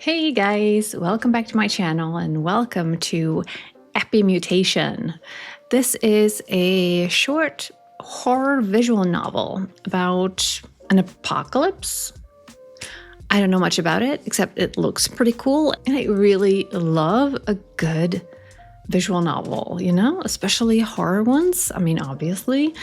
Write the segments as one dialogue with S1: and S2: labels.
S1: Hey guys, welcome back to my channel and welcome to Epimutation. This is a short horror visual novel about an apocalypse. I don't know much about it, except it looks pretty cool, and I really love a good visual novel, you know, especially horror ones. I mean, obviously.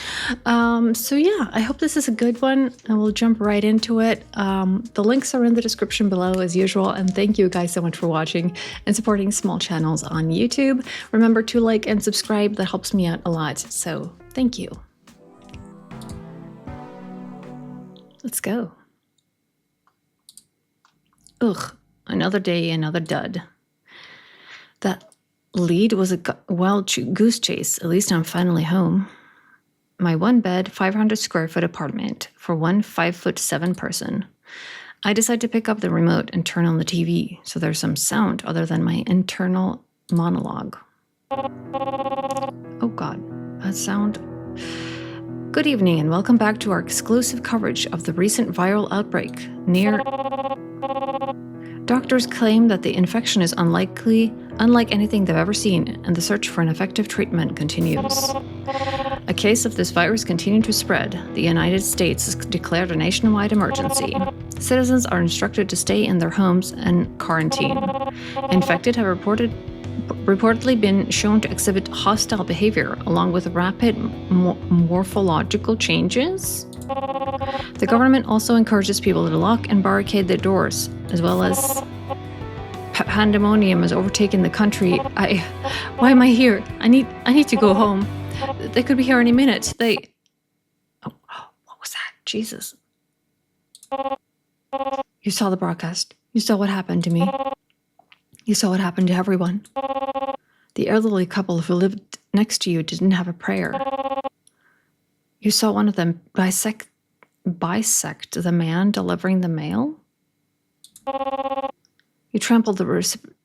S1: So yeah, I hope this is a good one, and we'll jump right into it. The links are in the description below as usual, and thank you guys so much for watching and supporting small channels on YouTube. Remember to like and subscribe, that helps me out a lot, so thank you. Let's go. Ugh, another day, another dud. That lead was a wild goose chase. At least I'm finally home. My one bed, 500 square foot apartment for one 5'7" person. I decide to pick up the remote and turn on the TV so there's some sound other than my internal monologue. Oh God, that sound. Good evening and welcome back to our exclusive coverage of the recent viral outbreak near. Doctors claim that the infection is unlike anything they've ever seen, and the search for an effective treatment continues. A case of this virus continuing to spread, the United States has declared a nationwide emergency. Citizens are instructed to stay in their homes and quarantine. Infected have reportedly been shown to exhibit hostile behavior, along with rapid morphological changes. The government also encourages people to lock and barricade their doors, as well as pandemonium has overtaken the country. Why am I here? I need to go home. They could be here any minute. Oh, what was that? Jesus. You saw the broadcast. You saw what happened to me. You saw what happened to everyone. The elderly couple who lived next to you didn't have a prayer. You saw one of them bisect the man delivering the mail. You trampled the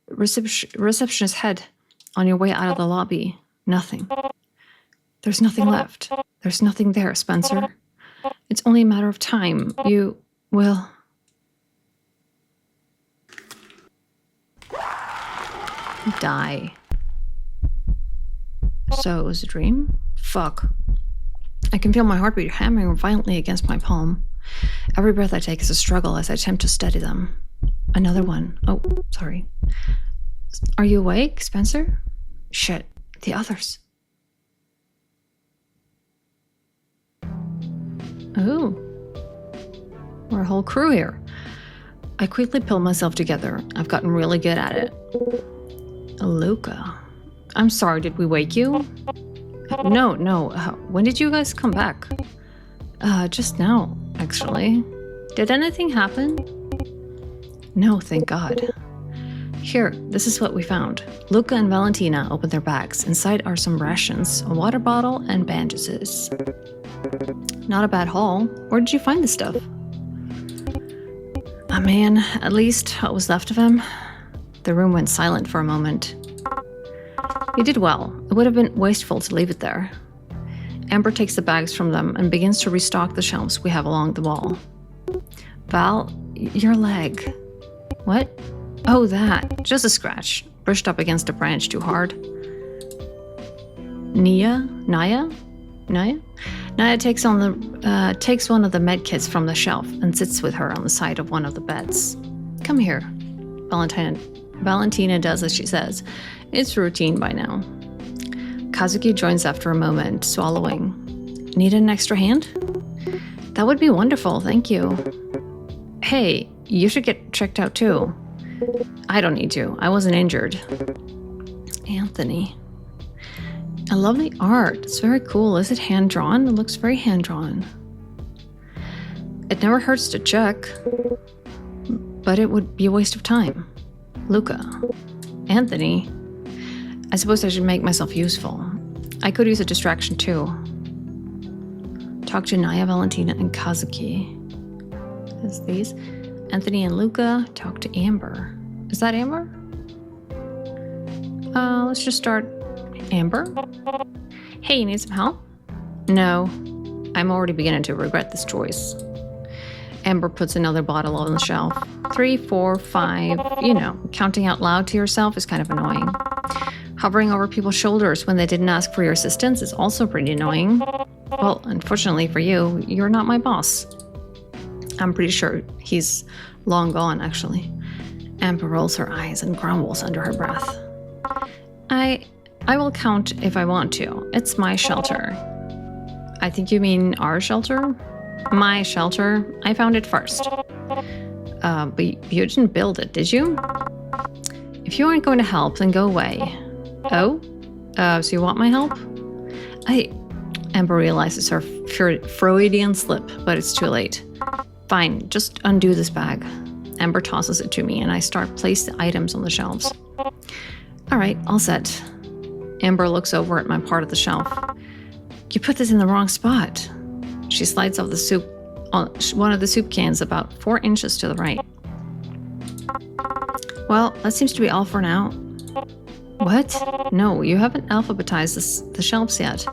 S1: receptionist's head on your way out of the lobby. Nothing. There's nothing left. There's nothing there, Spencer. It's only a matter of time. You will die. So it was a dream? Fuck. I can feel my heartbeat hammering violently against my palm. Every breath I take is a struggle as I attempt to steady them. Another one. Oh, sorry. Are you awake, Spencer? Shit, the others. Ooh. We're a whole crew here. I quickly pull myself together. I've gotten really good at it. Luca. I'm sorry, did we wake you? No. When did you guys come back? Just now, actually. Did anything happen? No, thank God. Here, this is what we found. Luca and Valentina opened their bags. Inside are some rations, a water bottle, and bandages. Not a bad haul. Where did you find this stuff? Oh man, at least what was left of him. The room went silent for a moment. You did well. It would have been wasteful to leave it there. Amber takes the bags from them and begins to restock the shelves we have along the wall. Val, your leg. What? Oh, that. Just a scratch. Brushed up against a branch too hard. Naya takes one of the med kits from the shelf and sits with her on the side of one of the beds. Come here. Valentina does as she says. It's routine by now. Kazuki joins after a moment, swallowing. Need an extra hand? That would be wonderful, thank you. Hey, you should get checked out too. I don't need to. I wasn't injured. Anthony. I love the art. It's very cool. Is it hand-drawn? It looks very hand-drawn. It never hurts to check, but it would be a waste of time. Luca. Anthony. I suppose I should make myself useful. I could use a distraction too. Talk to Naya, Valentina, and Kazuki. Is these? Anthony and Luca talk to Amber. Is that Amber? Let's just start Amber. Hey, you need some help? No. I'm already beginning to regret this choice. Amber puts another bottle on the shelf. 3, 4, 5, counting out loud to yourself is kind of annoying. Hovering over people's shoulders when they didn't ask for your assistance is also pretty annoying. Well, unfortunately for you, you're not my boss. I'm pretty sure he's long gone, actually. Amber rolls her eyes and grumbles under her breath. I will count if I want to. It's my shelter. I think you mean our shelter? My shelter. I found it first. But you didn't build it, did you? If you aren't going to help, then go away. Oh? So you want my help? Amber realizes her Freudian slip, but it's too late. Fine, just undo this bag. Amber tosses it to me, and I start placing the items on the shelves. All right, all set. Amber looks over at my part of the shelf. You put this in the wrong spot. She slides off the soup, one of the soup cans about 4 inches to the right. Well, that seems to be all for now. What? No, you haven't alphabetized the shelves yet.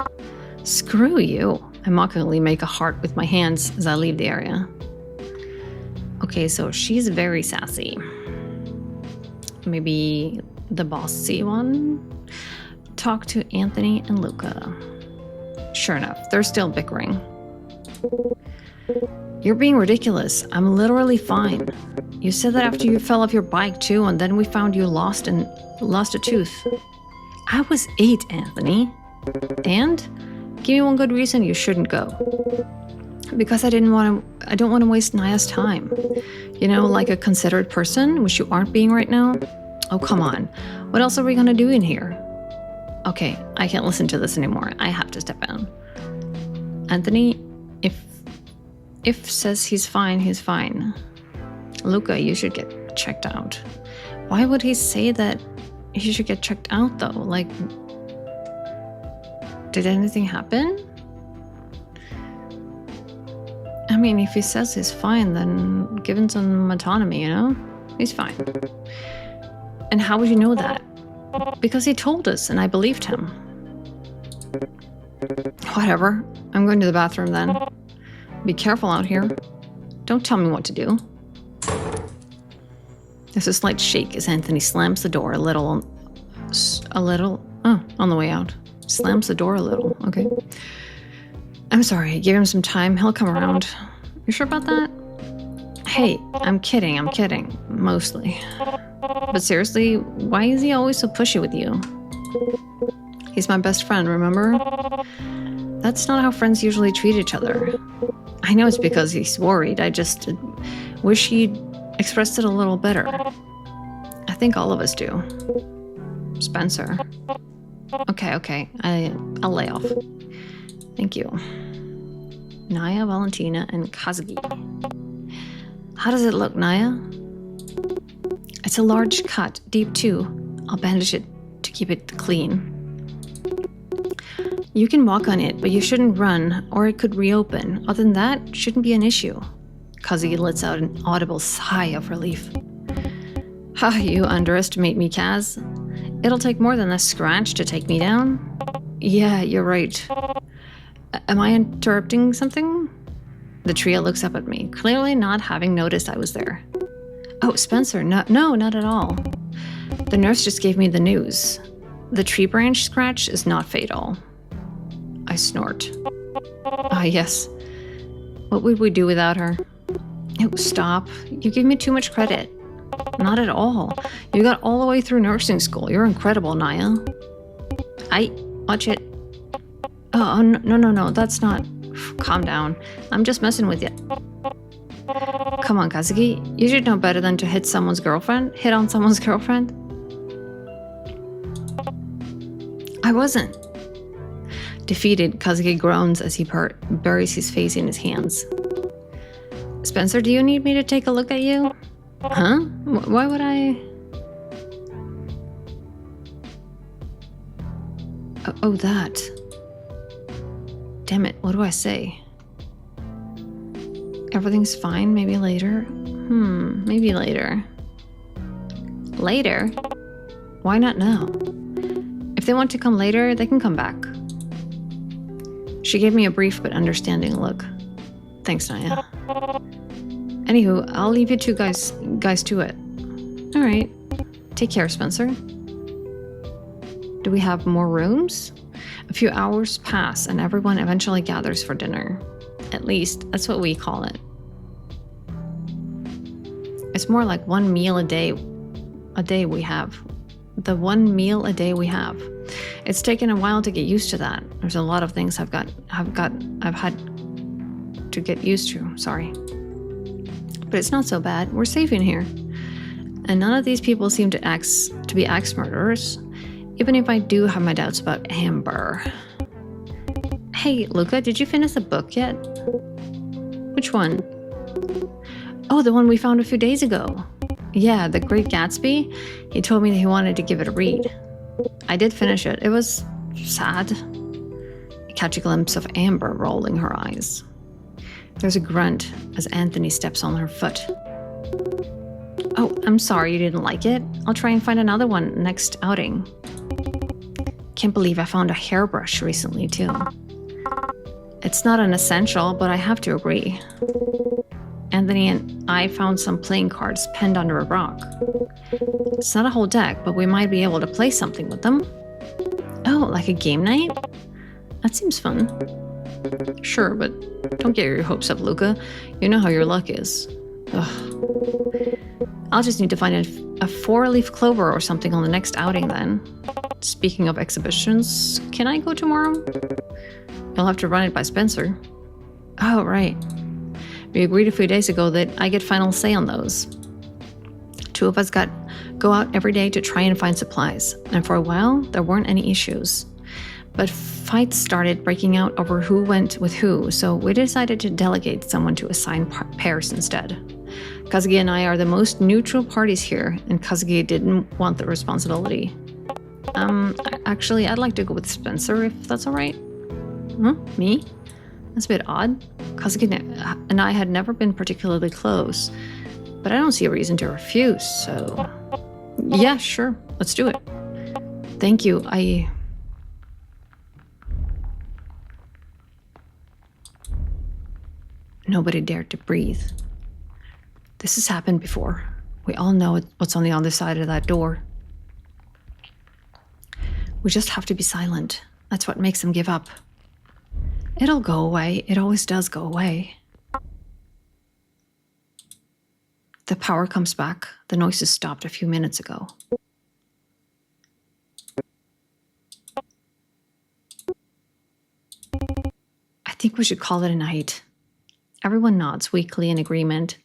S1: Screw you. I mockingly make a heart with my hands as I leave the area. Okay, so she's very sassy. Maybe the bossy one? Talk to Anthony and Luca. Sure enough, they're still bickering. You're being ridiculous. I'm literally fine. You said that after you fell off your bike too, and then we found you lost a tooth. I was 8, Anthony. And? Give me one good reason you shouldn't go. Because I don't want to waste Naya's time. Like a considerate person, which you aren't being right now. Oh, come on. What else are we gonna do in here? Okay, I can't listen to this anymore. I have to step in. Anthony, if says he's fine, he's fine. Luca, you should get checked out. Why would he say that he should get checked out, though? Like, did anything happen? I mean, if he says he's fine, then give him some autonomy, He's fine. And how would you know that? Because he told us, and I believed him. Whatever. I'm going to the bathroom then. Be careful out here. Don't tell me what to do. There's a slight shake as Anthony slams the door a little on the way out. Slams the door a little. Okay. I'm sorry. Give him some time. He'll come around. You sure about that? Hey, I'm kidding. Mostly. But seriously, why is he always so pushy with you? He's my best friend, remember? That's not how friends usually treat each other. I know it's because he's worried. I just wish he'd expressed it a little better. I think all of us do. Spencer. Okay. I'll lay off. Thank you. Naya, Valentina, and Kazuki. How does it look, Naya? It's a large cut, deep too. I'll bandage it to keep it clean. You can walk on it, but you shouldn't run, or it could reopen. Other than that, shouldn't be an issue. Kazuki lets out an audible sigh of relief. Ha, you underestimate me, Kaz. It'll take more than a scratch to take me down. Yeah, you're right. Am I interrupting something? The trio looks up at me, clearly not having noticed I was there. Oh, Spencer, no, not at all. The nurse just gave me the news. The tree branch scratch is not fatal. I snort. Ah, yes. What would we do without her? Oh, stop. You give me too much credit. Not at all. You got all the way through nursing school. You're incredible, Naya. Watch it. Oh, no, that's not... Calm down. I'm just messing with you. Come on, Kazuki. You should know better than to hit on someone's girlfriend. I wasn't. Defeated, Kazuki groans as he buries his face in his hands. Spencer, do you need me to take a look at you? Huh? Why would I... Oh, that. Damn it, what do I say? Everything's fine, maybe later. Maybe later. Later? Why not now? If they want to come later, they can come back. She gave me a brief but understanding look. Thanks, Naya. Anywho, I'll leave you two guys to it. All right. Take care, Spencer. Do we have more rooms? A few hours pass and everyone eventually gathers for dinner. At least, that's what we call it. It's more like one meal a day we have. The one meal a day we have. It's taken a while to get used to that. There's a lot of things I've had to get used to, sorry. But it's not so bad. We're safe in here. And none of these people seem to be axe murderers, even if I do have my doubts about Amber. Hey, Luca, did you finish the book yet? Which one? Oh, the one we found a few days ago. Yeah, The Great Gatsby. He told me that he wanted to give it a read. I did finish it. It was sad. I catch a glimpse of Amber rolling her eyes. There's a grunt as Anthony steps on her foot. Oh, I'm sorry you didn't like it. I'll try and find another one next outing. Can't believe I found a hairbrush recently, too. It's not an essential, but I have to agree. Anthony and I found some playing cards penned under a rock. It's not a whole deck, but we might be able to play something with them. Oh, like a game night? That seems fun. Sure, but don't get your hopes up, Luca. You know how your luck is. Ugh. I'll just need to find a four-leaf clover or something on the next outing then. Speaking of exhibitions, can I go tomorrow? You'll have to run it by Spencer. Oh, right. We agreed a few days ago that I get final say on those. Two of us go out every day to try and find supplies, and for a while, there weren't any issues. But fights started breaking out over who went with who, so we decided to delegate someone to assign pairs instead. Kazuki and I are the most neutral parties here, and Kazuki didn't want the responsibility. Actually, I'd like to go with Spencer, if that's alright. Huh? Me? That's a bit odd. Kazuki and I had never been particularly close, but I don't see a reason to refuse, so... Yeah, sure. Let's do it. Thank you. Nobody dared to breathe. This has happened before. We all know what's on the other side of that door. We just have to be silent. That's what makes them give up. It'll go away. It always does go away. The power comes back. The noises stopped a few minutes ago. I think we should call it a night. Everyone nods weakly in agreement.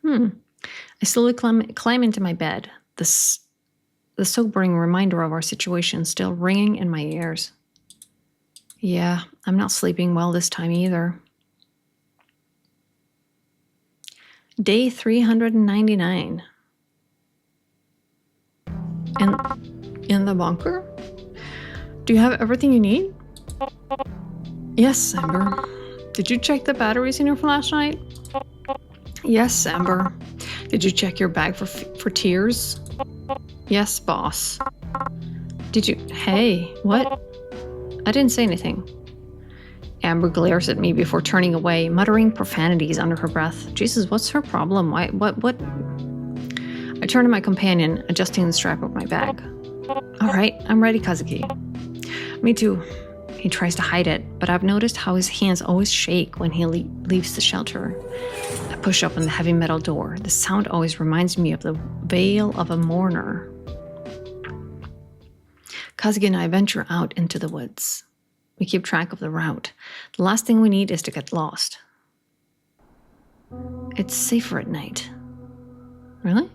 S1: I slowly climb into my bed, the sobering reminder of our situation still ringing in my ears. Yeah, I'm not sleeping well this time either. Day 399. In the bunker? Do you have everything you need? Yes, Amber. Did you check the batteries in your flashlight? Yes, Amber. Did you check your bag for tears? Yes, boss. Did you... Hey, what? I didn't say anything. Amber glares at me before turning away, muttering profanities under her breath. Jesus, what's her problem? What? I turn to my companion, adjusting the strap of my bag. All right, I'm ready, Kazuki. Me too. He tries to hide it, but I've noticed how his hands always shake when he leaves the shelter. I push open the heavy metal door. The sound always reminds me of the wail of a mourner. Kazuki and I venture out into the woods. We keep track of the route. The last thing we need is to get lost. It's safer at night. Really?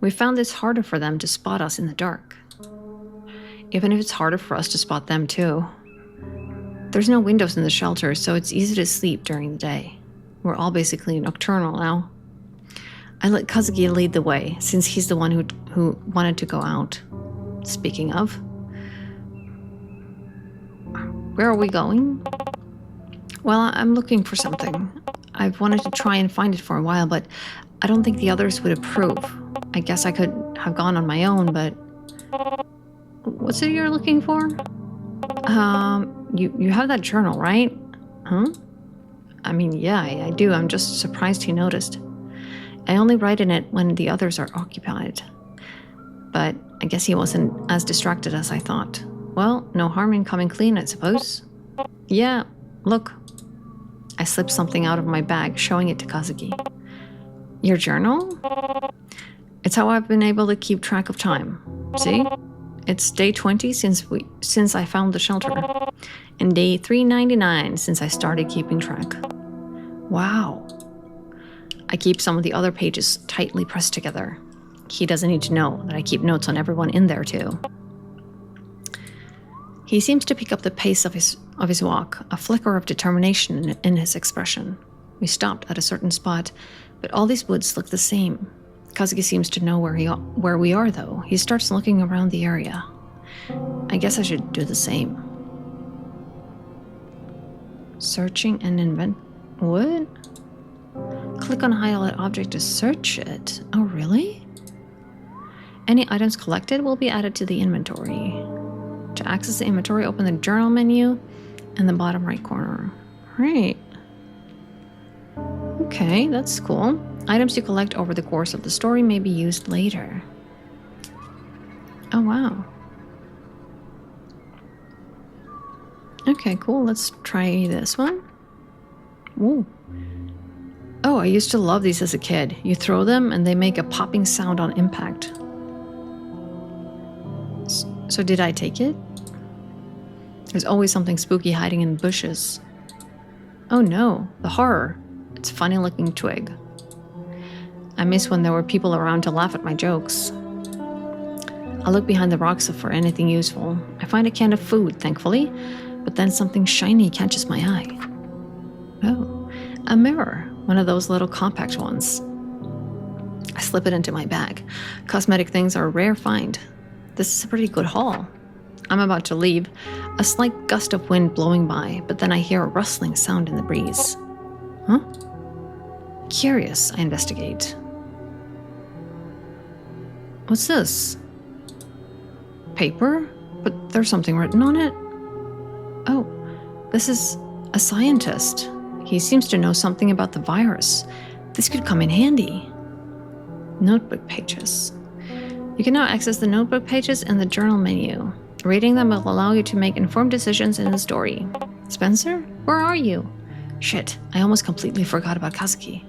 S1: We found this harder for them to spot us in the dark. Even if it's harder for us to spot them too. There's no windows in the shelter, so it's easy to sleep during the day. We're all basically nocturnal now. I let Kazuki lead the way, since he's the one who wanted to go out. Speaking of, where are we going? Well, I'm looking for something. I've wanted to try and find it for a while, but I don't think the others would approve. I guess I could have gone on my own, but... What's it you're looking for? You have that journal, right? Huh? I mean, yeah, I do. I'm just surprised he noticed. I only write in it when the others are occupied. But I guess he wasn't as distracted as I thought. Well, no harm in coming clean, I suppose. Yeah, look. I slipped something out of my bag, showing it to Kazuki. Your journal? It's how I've been able to keep track of time. See? It's day 20 since I found the shelter, and day 399 since I started keeping track. Wow. I keep some of the other pages tightly pressed together. He doesn't need to know that I keep notes on everyone in there too. He seems to pick up the pace of his walk, a flicker of determination in his expression. We stopped at a certain spot, but all these woods look the same. Kazuki seems to know where we are, though. He starts looking around the area. I guess I should do the same. Searching and invent... What? Click on highlight object to search it. Oh, really? Any items collected will be added to the inventory. To access the inventory, open the journal menu in the bottom right corner. Right. Okay, that's cool. Items you collect over the course of the story may be used later. Oh, wow. Okay, cool. Let's try this one. Ooh. Oh, I used to love these as a kid. You throw them and they make a popping sound on impact. So did I take it? There's always something spooky hiding in the bushes. Oh no, the horror. It's a funny looking twig. I miss when there were people around to laugh at my jokes. I look behind the rocks for anything useful. I find a can of food, thankfully, but then something shiny catches my eye. Oh, a mirror, one of those little compact ones. I slip it into my bag. Cosmetic things are a rare find. This is a pretty good haul. I'm about to leave, a slight gust of wind blowing by, but then I hear a rustling sound in the breeze. Huh? Curious, I investigate. What's this? Paper? But there's something written on it? Oh, this is a scientist. He seems to know something about the virus. This could come in handy. Notebook pages. You can now access the notebook pages in the journal menu. Reading them will allow you to make informed decisions in the story. Spencer, where are you? Shit, I almost completely forgot about Kazuki.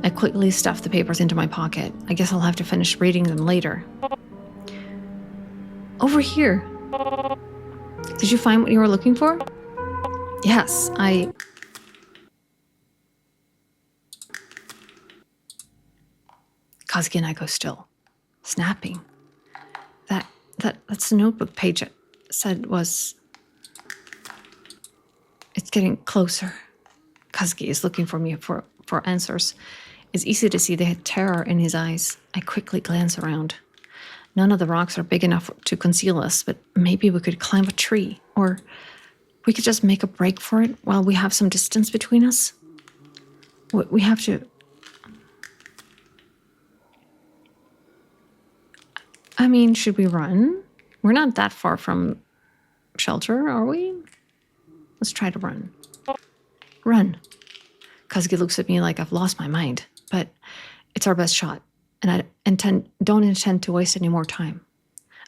S1: I quickly stuffed the papers into my pocket. I guess I'll have to finish reading them later. Over here. Did you find what you were looking for? Yes, Kazuki and I go still, snapping. That's the notebook page it said was... It's getting closer. Kazuki is looking for me for answers. It's easy to see the terror in his eyes. I quickly glance around. None of the rocks are big enough to conceal us, but maybe we could climb a tree, or we could just make a break for it while we have some distance between us. We have to... I mean, should we run? We're not that far from shelter, are we? Let's try to run. Run. Kazuki looks at me like I've lost my mind, but it's our best shot, and I don't intend to waste any more time.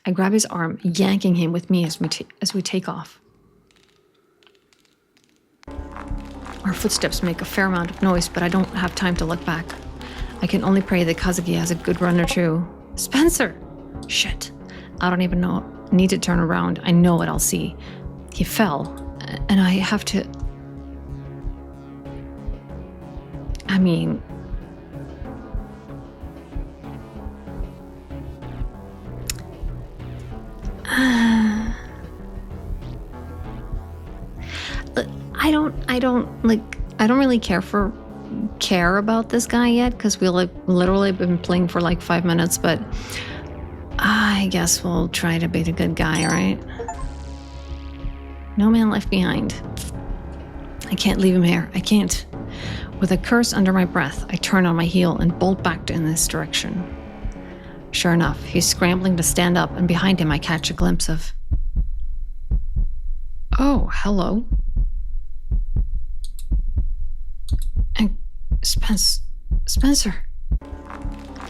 S1: I grab his arm, yanking him with me as we take off. Our footsteps make a fair amount of noise, but I don't have time to look back. I can only pray that Kazuki has a good run or two. Spencer! Shit. I don't even need to turn around. I know what I'll see. He fell, and I have to... I mean... I don't really care about this guy yet, because we literally been playing for like 5 minutes, but I guess we'll try to be the good guy, right? No man left behind. I can't leave him here. I can't. With a curse under my breath, I turn on my heel and bolt back in this direction. Sure enough, he's scrambling to stand up, and behind him I catch a glimpse of... Oh, hello. Spencer.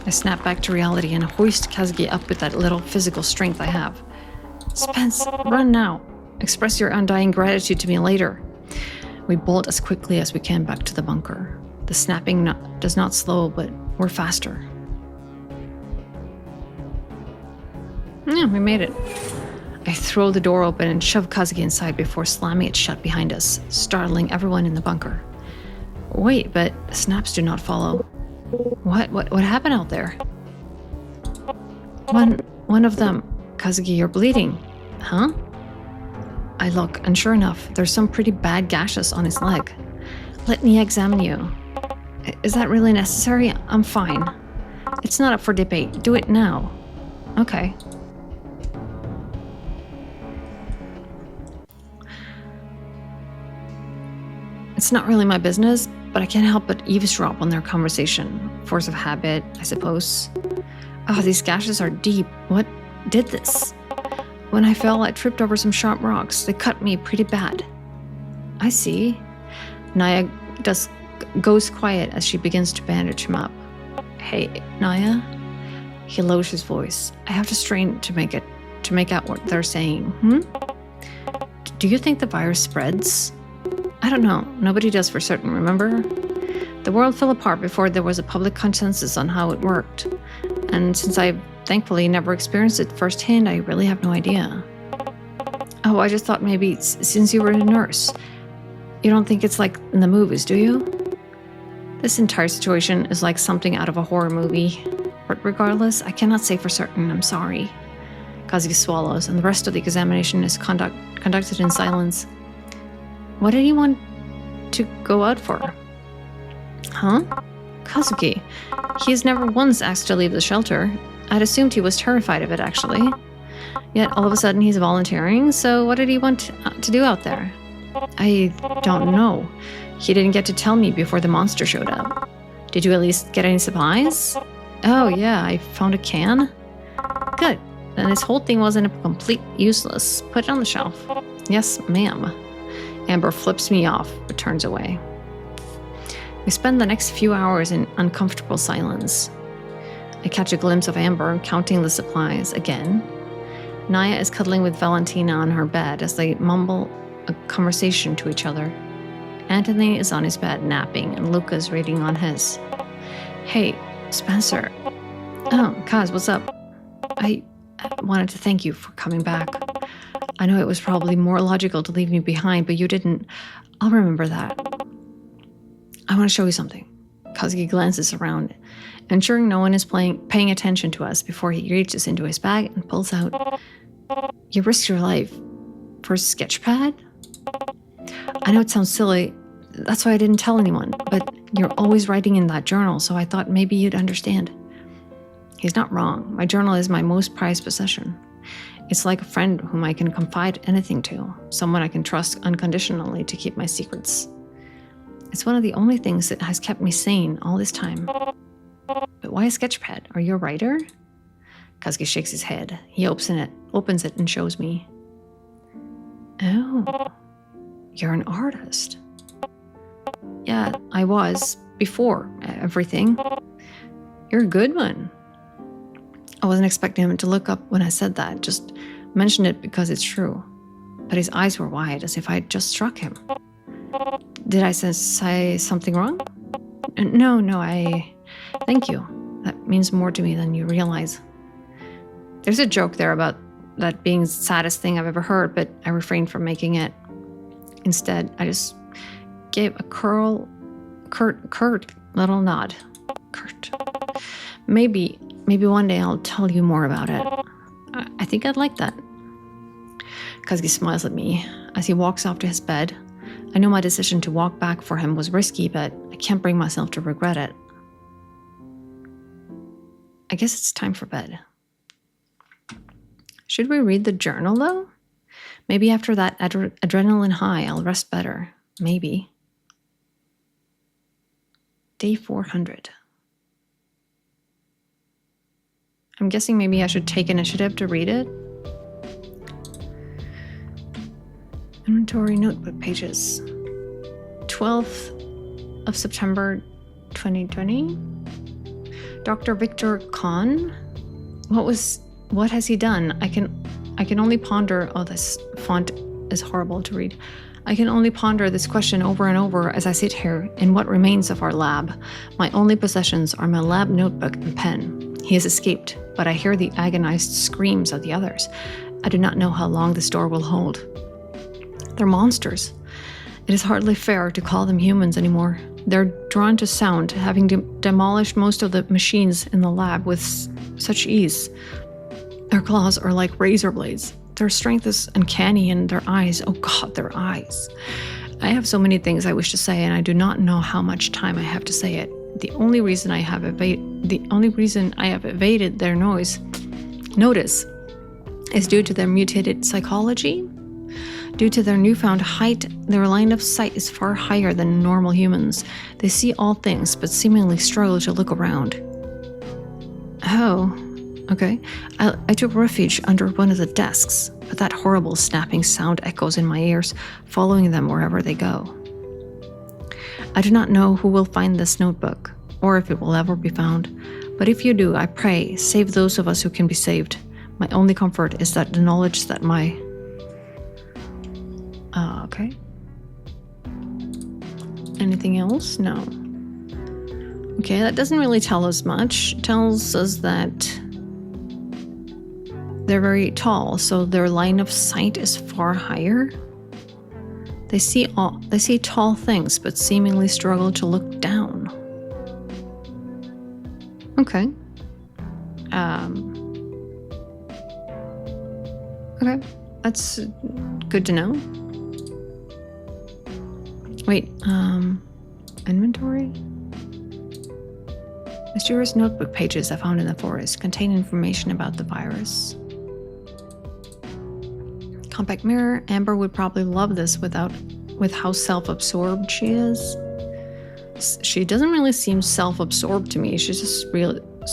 S1: I snap back to reality and hoist Kazuki up with that little physical strength I have. Spence, run now. Express your undying gratitude to me later. We bolt as quickly as we can back to the bunker. The snapping does not slow, but we're faster. Yeah, we made it. I throw the door open and shove Kazuki inside before slamming it shut behind us, startling everyone in the bunker. Wait, but snaps do not follow. What happened out there? One of them. Kazuki, you're bleeding. Huh? I look, and sure enough, there's some pretty bad gashes on his leg. Let me examine you. Is that really necessary? I'm fine. It's not up for debate. Do it now. Okay. It's not really my business, but I can't help but eavesdrop on their conversation. Force of habit, I suppose. Oh, these gashes are deep. What did this? When I fell, I tripped over some sharp rocks. They cut me pretty bad. I see. Naya goes quiet as she begins to bandage him up. Hey, Naya? He lowers his voice. I have to strain to make out what they're saying. Do you think the virus spreads? I don't know. Nobody does for certain, remember? The world fell apart before there was a public consensus on how it worked. And since I've thankfully never experienced it firsthand, I really have no idea. Oh, I just thought maybe since you were a nurse, you don't think it's like in the movies, do you? This entire situation is like something out of a horror movie. But regardless, I cannot say for certain. I'm sorry. Kazuki swallows, and the rest of the examination is conducted in silence. What did he want to go out for? Huh? Kazuki. He's never once asked to leave the shelter. I'd assumed he was terrified of it, actually. Yet all of a sudden he's volunteering, so what did he want to do out there? I don't know. He didn't get to tell me before the monster showed up. Did you at least get any supplies? Oh yeah, I found a can. Good. Then this whole thing wasn't a complete useless. Put it on the shelf. Yes, ma'am. Amber flips me off, but turns away. We spend the next few hours in uncomfortable silence. I catch a glimpse of Amber counting the supplies again. Naya is cuddling with Valentina on her bed as they mumble a conversation to each other. Anthony is on his bed napping, and Luca is reading on his. Hey, Spencer. Oh, Kaz, what's up? I wanted to thank you for coming back. I know it was probably more logical to leave me behind, but you didn't. I'll remember that. I want to show you something. Kazuki glances around, ensuring no one is paying attention to us before he reaches into his bag and pulls out. You risked your life for a sketch pad? I know it sounds silly. That's why I didn't tell anyone, but you're always writing in that journal, so I thought maybe you'd understand. He's not wrong. My journal is my most prized possession. It's like a friend whom I can confide anything to, someone I can trust unconditionally to keep my secrets. It's one of the only things that has kept me sane all this time. But why a sketchpad? Are you a writer? Kazuki shakes his head. He opens it and shows me. Oh, you're an artist. Yeah, I was, before everything. You're a good one. I wasn't expecting him to look up when I said that, just mentioned it because it's true. But his eyes were wide, as if I had just struck him. Did I say something wrong? No, thank you. That means more to me than you realize. There's a joke there about that being the saddest thing I've ever heard, but I refrained from making it. Instead, I just gave a curt little nod. Curt. Maybe one day I'll tell you more about it. I think I'd like that. Kazuki smiles at me as he walks off to his bed. I know my decision to walk back for him was risky, but I can't bring myself to regret it. I guess it's time for bed. Should we read the journal, though? Maybe after that adrenaline high, I'll rest better. Maybe. Day 400. I'm guessing maybe I should take initiative to read it. Inventory notebook pages. 12th of September, 2020. Dr. Victor Kahn. What has he done? I can only ponder. Oh, this font is horrible to read. I can only ponder this question over and over as I sit here in what remains of our lab. My only possessions are my lab notebook and pen. He has escaped, but I hear the agonized screams of the others. I do not know how long this door will hold. They're monsters. It is hardly fair to call them humans anymore. They're drawn to sound, having demolished most of the machines in the lab with such ease. Their claws are like razor blades. Their strength is uncanny, and their eyes, oh God, their eyes. I have so many things I wish to say, and I do not know how much time I have to say it. The only reason I have evaded their notice is due to their mutated psychology. Due to their newfound height, their line of sight is far higher than normal humans. They see all things, but seemingly struggle to look around. Oh. Okay, I took refuge under one of the desks, but that horrible snapping sound echoes in my ears, following them wherever they go. I do not know who will find this notebook, or if it will ever be found, but if you do, I pray, save those of us who can be saved. My only comfort is that the knowledge that my... okay. Anything else? No. Okay, that doesn't really tell us much. It tells us that they're very tall, so their line of sight is far higher. They see tall things, but seemingly struggle to look down. Okay. Okay, that's good to know. Wait, inventory? Mysterious notebook pages I found in the forest contain information about the virus. Compact mirror. Amber would probably love this with how self-absorbed she is. She doesn't really seem self-absorbed to me. She just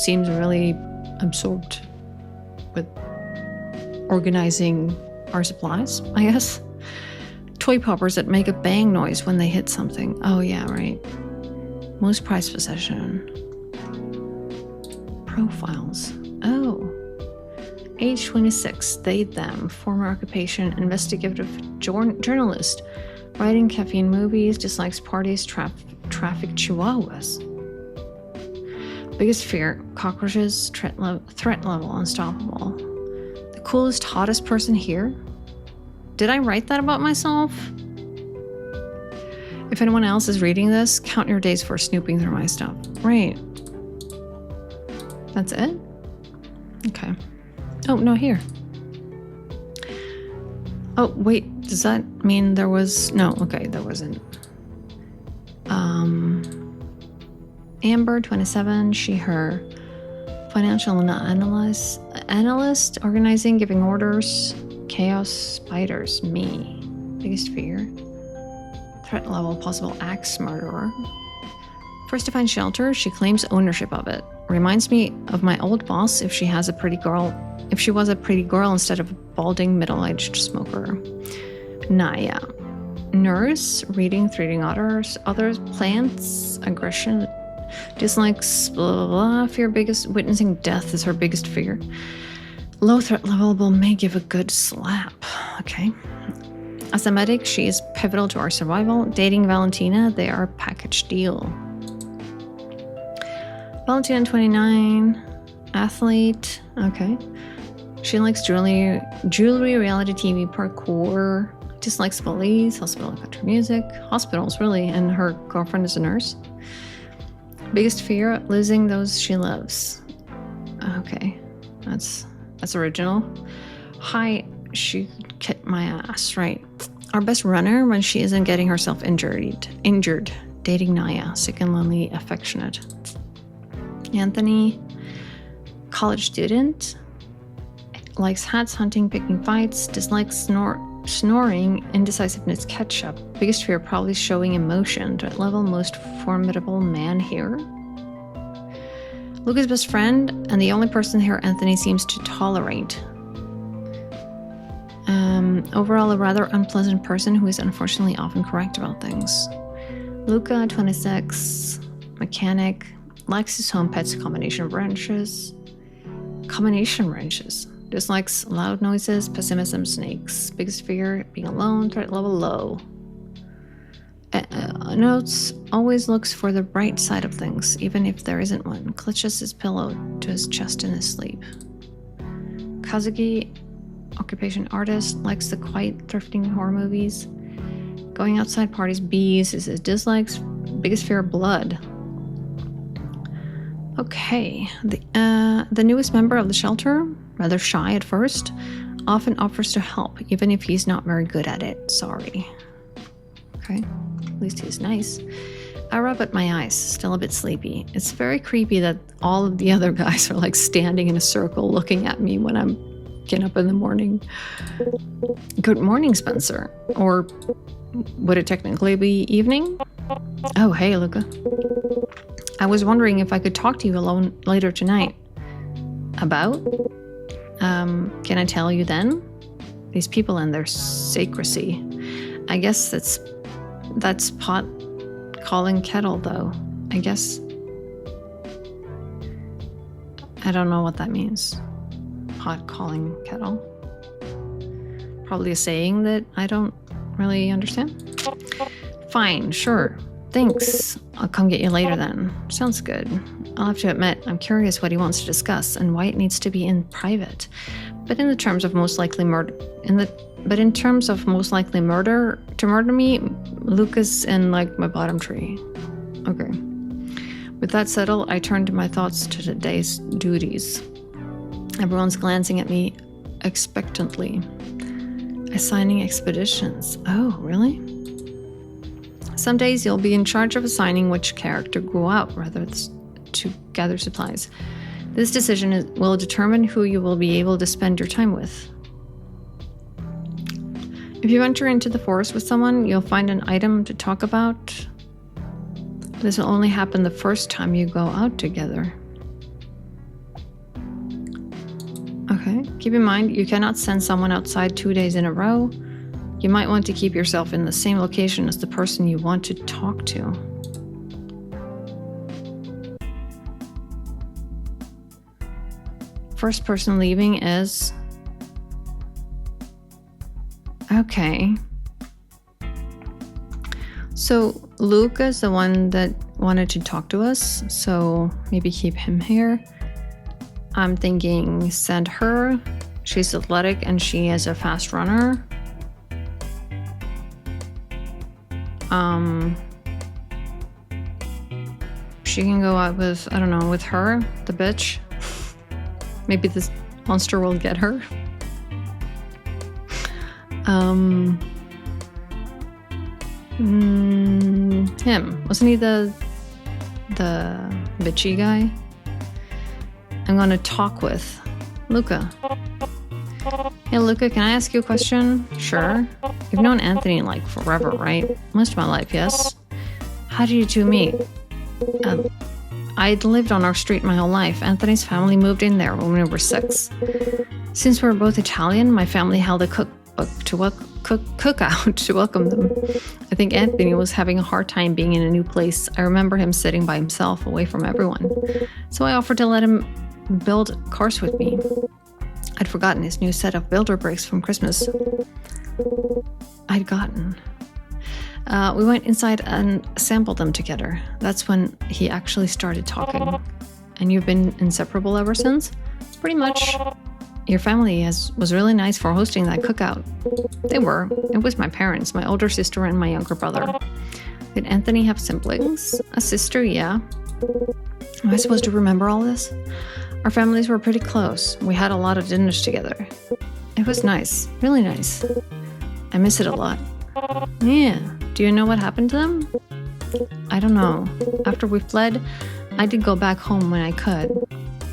S1: seems really absorbed with organizing our supplies, I guess. Toy poppers that make a bang noise when they hit something. Oh yeah, right. Most prized possession. Profiles. Oh. Age 26, they, them, former occupation, investigative journalist, writing caffeine movies, dislikes parties, traffic chihuahuas. Biggest fear, cockroaches, threat level, unstoppable. The coolest, hottest person here? Did I write that about myself? If anyone else is reading this, count your days for snooping through my stuff. Right. That's it? Okay. Oh, no, here. Oh, wait, does that mean there was... No, okay, there wasn't. Amber, 27, she, her. Financial analyst, organizing, giving orders. Chaos, spiders, me. Biggest fear. Threat level, possible axe murderer. First to find shelter, she claims ownership of it. Reminds me of my old boss if she was a pretty girl instead of a balding middle-aged smoker. Naya. Nurse, reading, treating others, plants, aggression, dislikes, blah, blah, blah. Fear biggest, witnessing death is her biggest fear. Low threat level may give a good slap. Okay. As a medic, she is pivotal to our survival. Dating Valentina, they are a package deal. Valentina, 29, athlete, okay. She likes jewelry, reality TV, parkour, dislikes police, hospital and country music, hospitals really, and her girlfriend is a nurse. Biggest fear, losing those she loves. Okay, that's original. Hi, she kicked my ass, right. Our best runner when she isn't getting herself injured. Dating Naya, sick and lonely, affectionate. Anthony, college student, likes hats, hunting, picking fights, dislikes snoring, indecisiveness, ketchup. Biggest fear, probably showing emotion. Threat level, most formidable man here. Luca's best friend, and the only person here Anthony seems to tolerate. Overall, a rather unpleasant person who is unfortunately often correct about things. Luca, 26. mechanic, likes his home pet's combination wrenches. Combination wrenches. Dislikes loud noises, pessimism, snakes. Biggest fear, being alone, threat level low. Notes, always looks for the bright side of things, even if there isn't one. Clutches his pillow to his chest in his sleep. Kazuki, occupation artist, likes the quiet, thrifting horror movies. Going outside parties, bees is his dislikes. Biggest fear, blood. Okay, the newest member of the shelter, rather shy at first, often offers to help, even if he's not very good at it. Sorry. Okay, at least he's nice. I rub at my eyes, still a bit sleepy. It's very creepy that all of the other guys are like standing in a circle looking at me when I'm getting up in the morning. Good morning, Spencer. Or would it technically be evening? Oh, hey, Luca. I was wondering if I could talk to you alone later tonight. About? Can I tell you then? These people and their secrecy. I guess that's pot calling kettle, though. I guess. I don't know what that means. Pot calling kettle. Probably a saying that I don't really understand. Fine, sure. Thanks. I'll come get you later then. Sounds good. I'll have to admit, I'm curious what he wants to discuss and why it needs to be in private. But in terms of most likely murder to murder me, Lucas in like my bottom tree. Okay. With that settled, I turn to my thoughts to today's duties. Everyone's glancing at me expectantly. Assigning expeditions. Oh, really? Some days you'll be in charge of assigning which character go out rather to gather supplies. This decision will determine who you will be able to spend your time with. If you enter into the forest with someone, you'll find an item to talk about. This will only happen the first time you go out together. Okay, keep in mind you cannot send someone outside 2 days in a row. You might want to keep yourself in the same location as the person you want to talk to. First person leaving is... Okay. So Luke is the one that wanted to talk to us, so maybe keep him here. I'm thinking send her. She's athletic and she is a fast runner. She can go out with, I don't know, with her, the bitch. Maybe this monster will get her. Him. Wasn't he the bitchy guy? I'm gonna talk with Luca. Hey Luca, can I ask you a question? Sure. You've known Anthony like forever, right? Most of my life, yes. How did you two meet? I'd lived on our street my whole life. Anthony's family moved in there when we were 6. Since we were both Italian, my family held a cookout to welcome them. I think Anthony was having a hard time being in a new place. I remember him sitting by himself, away from everyone. So I offered to let him build cars with me. I'd forgotten his new set of builder bricks from Christmas. I'd gotten. We went inside and assembled them together. That's when he actually started talking. And you've been inseparable ever since? Pretty much. Your family was really nice for hosting that cookout. They were. It was my parents, my older sister, and my younger brother. Did Anthony have siblings? A sister, yeah. Am I supposed to remember all this? Our families were pretty close. We had a lot of dinners together. It was nice. Really nice. I miss it a lot. Yeah. Do you know what happened to them? I don't know. After we fled, I did go back home when I could.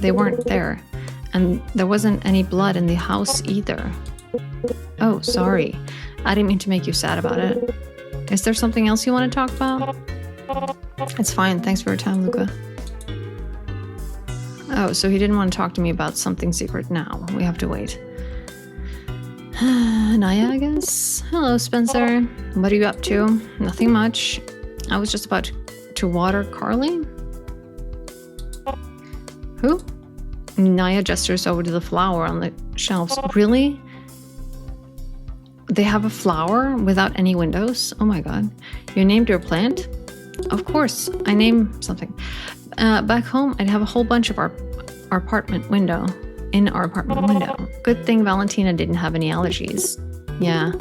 S1: They weren't there. And there wasn't any blood in the house either. Oh, sorry. I didn't mean to make you sad about it. Is there something else you want to talk about? It's fine. Thanks for your time, Luca. Oh, so he didn't want to talk to me about something secret now. We have to wait. Naya, I guess? Hello, Spencer. What are you up to? Nothing much. I was just about to water Carly. Who? Naya gestures over to the flower on the shelves. Really? They have a flower without any windows? Oh my god. You named your plant? Of course, I name something. Back home, I'd have a whole bunch of our apartment window. In our apartment window. Good thing Valentina didn't have any allergies. Yeah.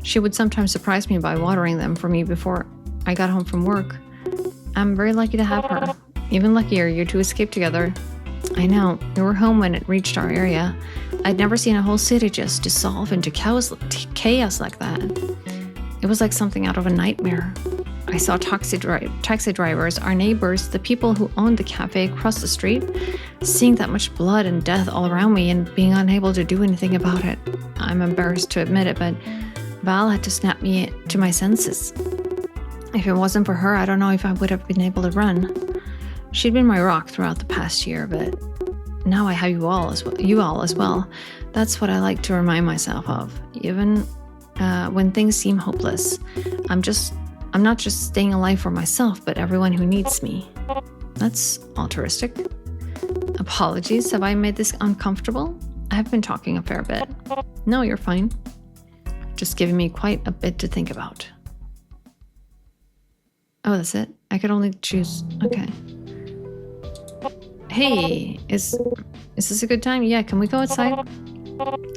S1: She would sometimes surprise me by watering them for me before I got home from work. I'm very lucky to have her. Even luckier, you two escaped together. I know. We were home when it reached our area. I'd never seen a whole city just dissolve into chaos like that. It was like something out of a nightmare. I saw taxi drivers, our neighbors, the people who owned the cafe across the street, seeing that much blood and death all around me and being unable to do anything about it. I'm embarrassed to admit it, but Val had to snap me to my senses. If it wasn't for her, I don't know if I would have been able to run. She'd been my rock throughout the past year, but now I have you all as well. That's what I like to remind myself of, even when things seem hopeless. I'm not just staying alive for myself, but everyone who needs me. That's altruistic. Apologies, have I made this uncomfortable? I've been talking a fair bit. No, you're fine. Just giving me quite a bit to think about. Oh, that's it? I could only choose... Okay. Hey, is this a good time? Yeah, can we go outside?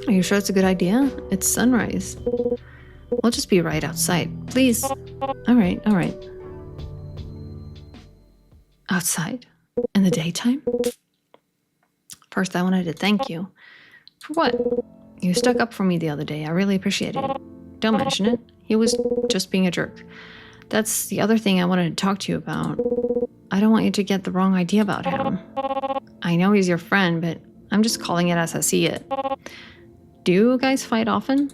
S1: Are you sure it's a good idea? It's sunrise. We'll just be right outside. Please. All right. Outside? In the daytime? First, I wanted to thank you. For what? You stuck up for me the other day. I really appreciate it. Don't mention it. He was just being a jerk. That's the other thing I wanted to talk to you about. I don't want you to get the wrong idea about him. I know he's your friend, but I'm just calling it as I see it. Do you guys fight often?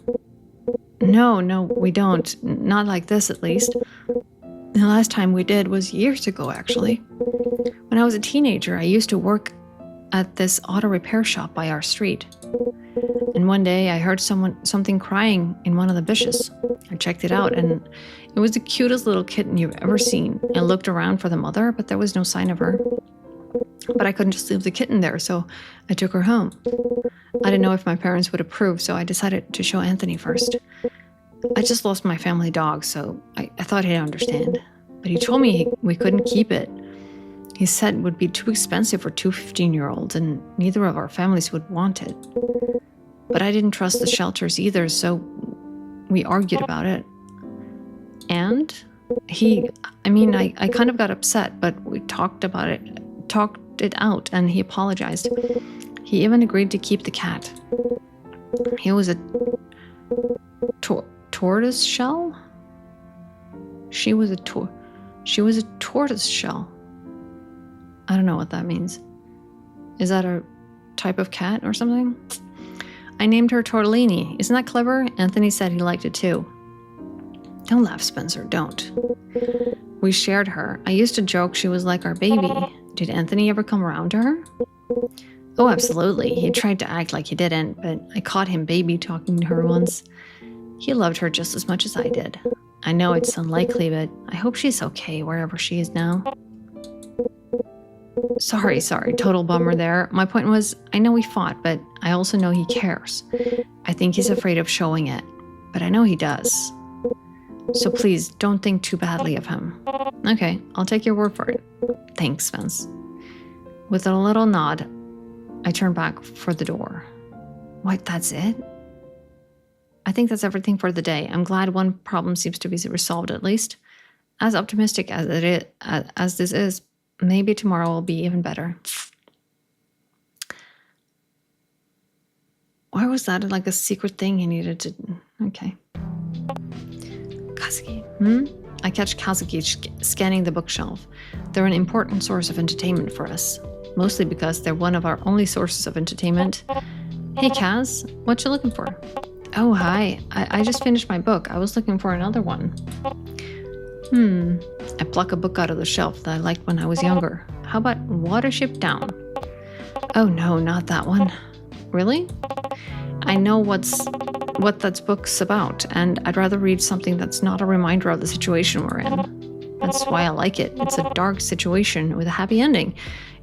S1: No, we don't. Not like this, at least. The last time we did was years ago, actually. When I was a teenager, I used to work at this auto repair shop by our street. And one day I heard something crying in one of the bushes. I checked it out, and it was the cutest little kitten you've ever seen. I looked around for the mother, but there was no sign of her. But I couldn't just leave the kitten there, so I took her home. I didn't know if my parents would approve, so I decided to show Anthony first. I just lost my family dog, so I thought he'd understand. But he told me we couldn't keep it. He said it would be too expensive for two 15-year-olds, and neither of our families would want it. But I didn't trust the shelters either, so we argued about it. And I kind of got upset, but we talked it out, and he apologized. He even agreed to keep the cat. He was a tortoise shell? She was a tortoise shell. I don't know what that means. Is that a type of cat or something? I named her Tortellini. Isn't that clever? Anthony said he liked it too. Don't laugh, Spencer, don't. We shared her. I used to joke she was like our baby. Did Anthony ever come around to her? Oh, absolutely. He tried to act like he didn't, but I caught him baby talking to her once. He loved her just as much as I did. I know it's unlikely, but I hope she's okay wherever she is now. Sorry, total bummer there. My point was, I know we fought, but I also know he cares. I think he's afraid of showing it, but I know he does. So please, don't think too badly of him. Okay, I'll take your word for it. Thanks, Spence. With a little nod, I turned back for the door. What, that's it? I think that's everything for the day. I'm glad one problem seems to be resolved at least. As optimistic as this is, maybe tomorrow will be even better. Why was that like a secret thing he needed to... Okay. Kazuki. I catch Kazuki scanning the bookshelf. They're an important source of entertainment for us. Mostly because they're one of our only sources of entertainment. Hey, Kaz. What you looking for? Oh, hi. I just finished my book. I was looking for another one. I pluck a book out of the shelf that I liked when I was younger. How about Watership Down? Oh no, not that one. Really? I know what that book's about, and I'd rather read something that's not a reminder of the situation we're in. That's why I like it. It's a dark situation with a happy ending,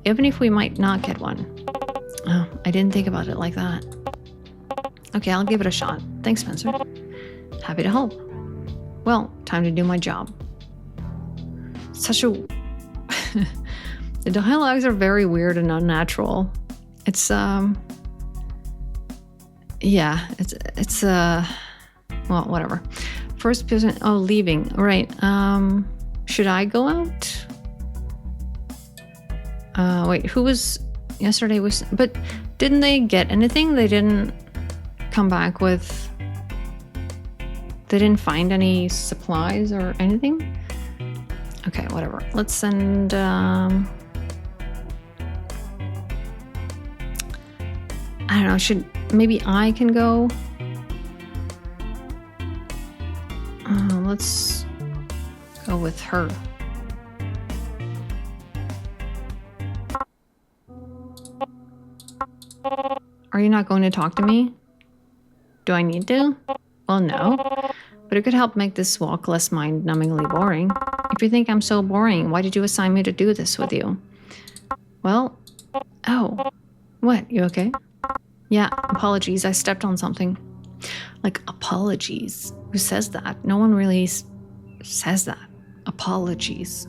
S1: even if we might not get one. Oh, I didn't think about it like that. Okay, I'll give it a shot. Thanks, Spencer. Happy to help. Well, time to do my job. Such a... The dialogues are very weird and unnatural. It's, yeah, it's well, whatever. First person, oh, leaving, right. Should I go out? Wait, who was, yesterday was, but didn't they get anything? They didn't come back with, they didn't find any supplies or anything? Okay, whatever. Let's send, I don't know, maybe I can go? Let's go with her. Are you not going to talk to me? Do I need to? Well, no. But it could help make this walk less mind-numbingly boring. If you think I'm so boring, why did you assign me to do this with you? Well, oh. What, you okay? Yeah, apologies, I stepped on something. Like, apologies. Who says that? No one really says that. Apologies.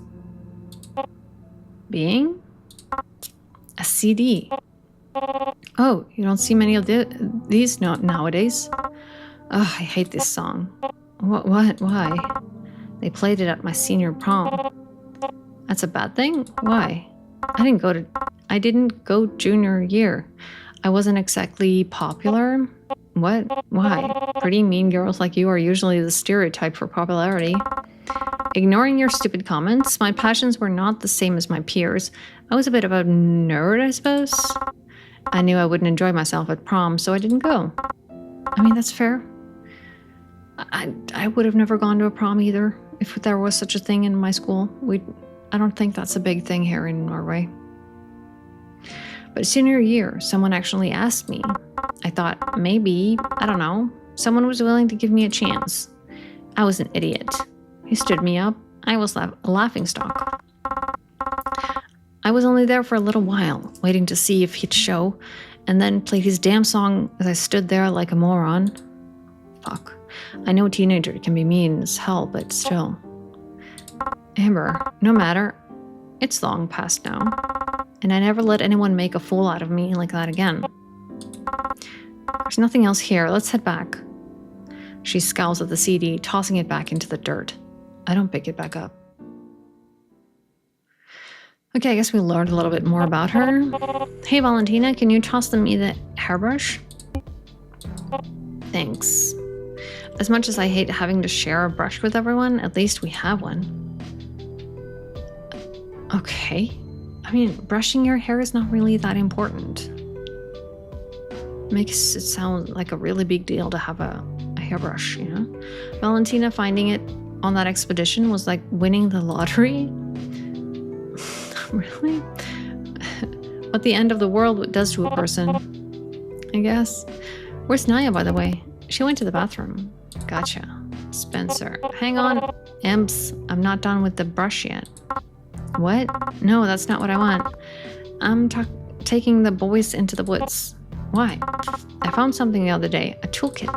S1: Being? A CD. Oh, you don't see many of these nowadays? Oh, I hate this song. What? Why? They played it at my senior prom. That's a bad thing? Why? I didn't go junior year. I wasn't exactly popular. What? Why? Pretty mean girls like you are usually the stereotype for popularity. Ignoring your stupid comments, my passions were not the same as my peers. I was a bit of a nerd, I suppose. I knew I wouldn't enjoy myself at prom, so I didn't go. I mean, that's fair. I would have never gone to a prom either, if there was such a thing in my school. I don't think that's a big thing here in Norway. But senior year, someone actually asked me. I thought maybe, I don't know, someone was willing to give me a chance. I was an idiot. He stood me up. I was a laughingstock. I was only there for a little while, waiting to see if he'd show, and then played his damn song as I stood there like a moron. Fuck. I know a teenager can be mean as hell, but still. Amber, no matter. It's long past now. And I never let anyone make a fool out of me like that again. There's nothing else here. Let's head back. She scowls at the CD, tossing it back into the dirt. I don't pick it back up. Okay, I guess we learned a little bit more about her. Hey, Valentina, can you toss me the hairbrush? Thanks. As much as I hate having to share a brush with everyone, at least we have one. Okay. I mean, brushing your hair is not really that important. Makes it sound like a really big deal to have a hairbrush, you know? Valentina finding it on that expedition was like winning the lottery. Really? What the end of the world does to a person, I guess. Where's Naya, by the way? She went to the bathroom. Gotcha. Spencer. Hang on. Emps, I'm not done with the brush yet. What? No, that's not what I want. I'm taking the boys into the woods. Why? I found something the other day. A toolkit.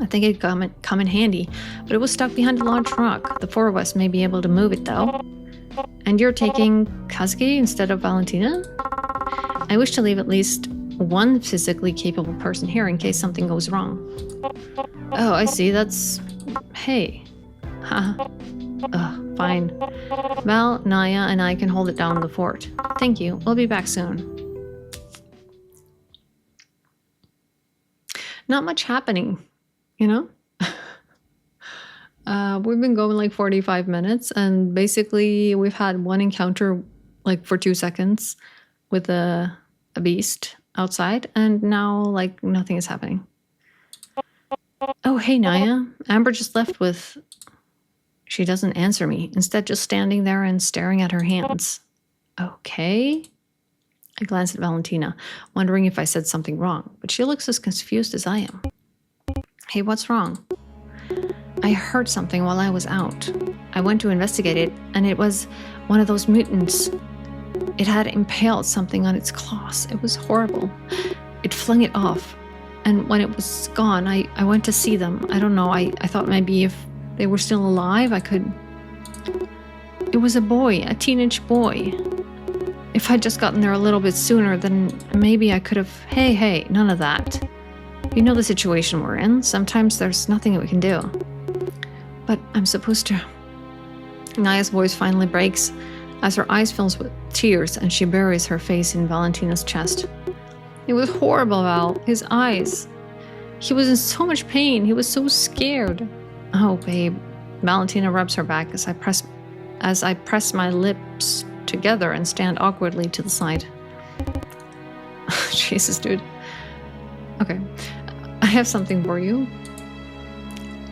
S1: I think it'd come in handy, but it was stuck behind a large rock. The four of us may be able to move it, though. And you're taking Kazuki instead of Valentina? I wish to leave at least one physically capable person here in case something goes wrong. Oh, I see. That's... Hey. Haha. Ugh, fine. Val, Naya, and I can hold it down in the fort. Thank you. We'll be back soon. Not much happening, you know? We've been going like 45 minutes, and basically we've had one encounter like for 2 seconds with a beast outside, and now like nothing is happening. Oh, hey, Naya. Amber just left with... She doesn't answer me, instead just standing there and staring at her hands. Okay. I glance at Valentina, wondering if I said something wrong, but she looks as confused as I am. Hey, what's wrong? I heard something while I was out. I went to investigate it, and it was one of those mutants. It had impaled something on its claws. It was horrible. It flung it off, and when it was gone, I went to see them. I don't know, I thought maybe if they were still alive, I could... It was a boy, a teenage boy. If I'd just gotten there a little bit sooner, then maybe I could have... Hey, none of that. You know the situation we're in. Sometimes there's nothing that we can do. But I'm supposed to... Naya's voice finally breaks as her eyes fill with tears and she buries her face in Valentina's chest. It was horrible, Val. His eyes. He was in so much pain. He was so scared. Oh, babe. Valentina rubs her back as I press my lips together and stand awkwardly to the side. Jesus, dude. Okay. I have something for you.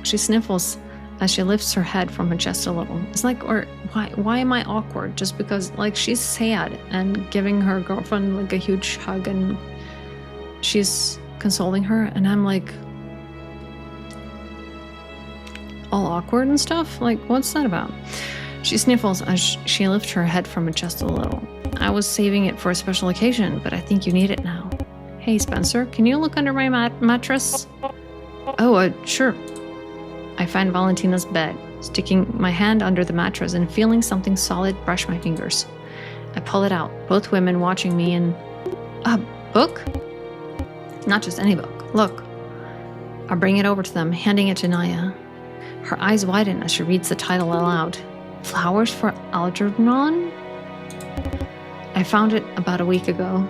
S1: She sniffles as she lifts her head from her chest a little. It's like, or why am I awkward? Just because, like, she's sad and giving her girlfriend, like, a huge hug and she's consoling her, and I'm, like, all awkward and stuff? Like, what's that about? She sniffles as she lifts her head from her chest a little. I was saving it for a special occasion, but I think you need it now. Hey, Spencer, can you look under my mattress? Oh, sure. I find Valentina's bed, sticking my hand under the mattress and feeling something solid brush my fingers. I pull it out, both women watching me, and... A book? Not just any book. Look. I bring it over to them, handing it to Naya. Her eyes widen as she reads the title aloud. Flowers for Algernon? I found it about a week ago.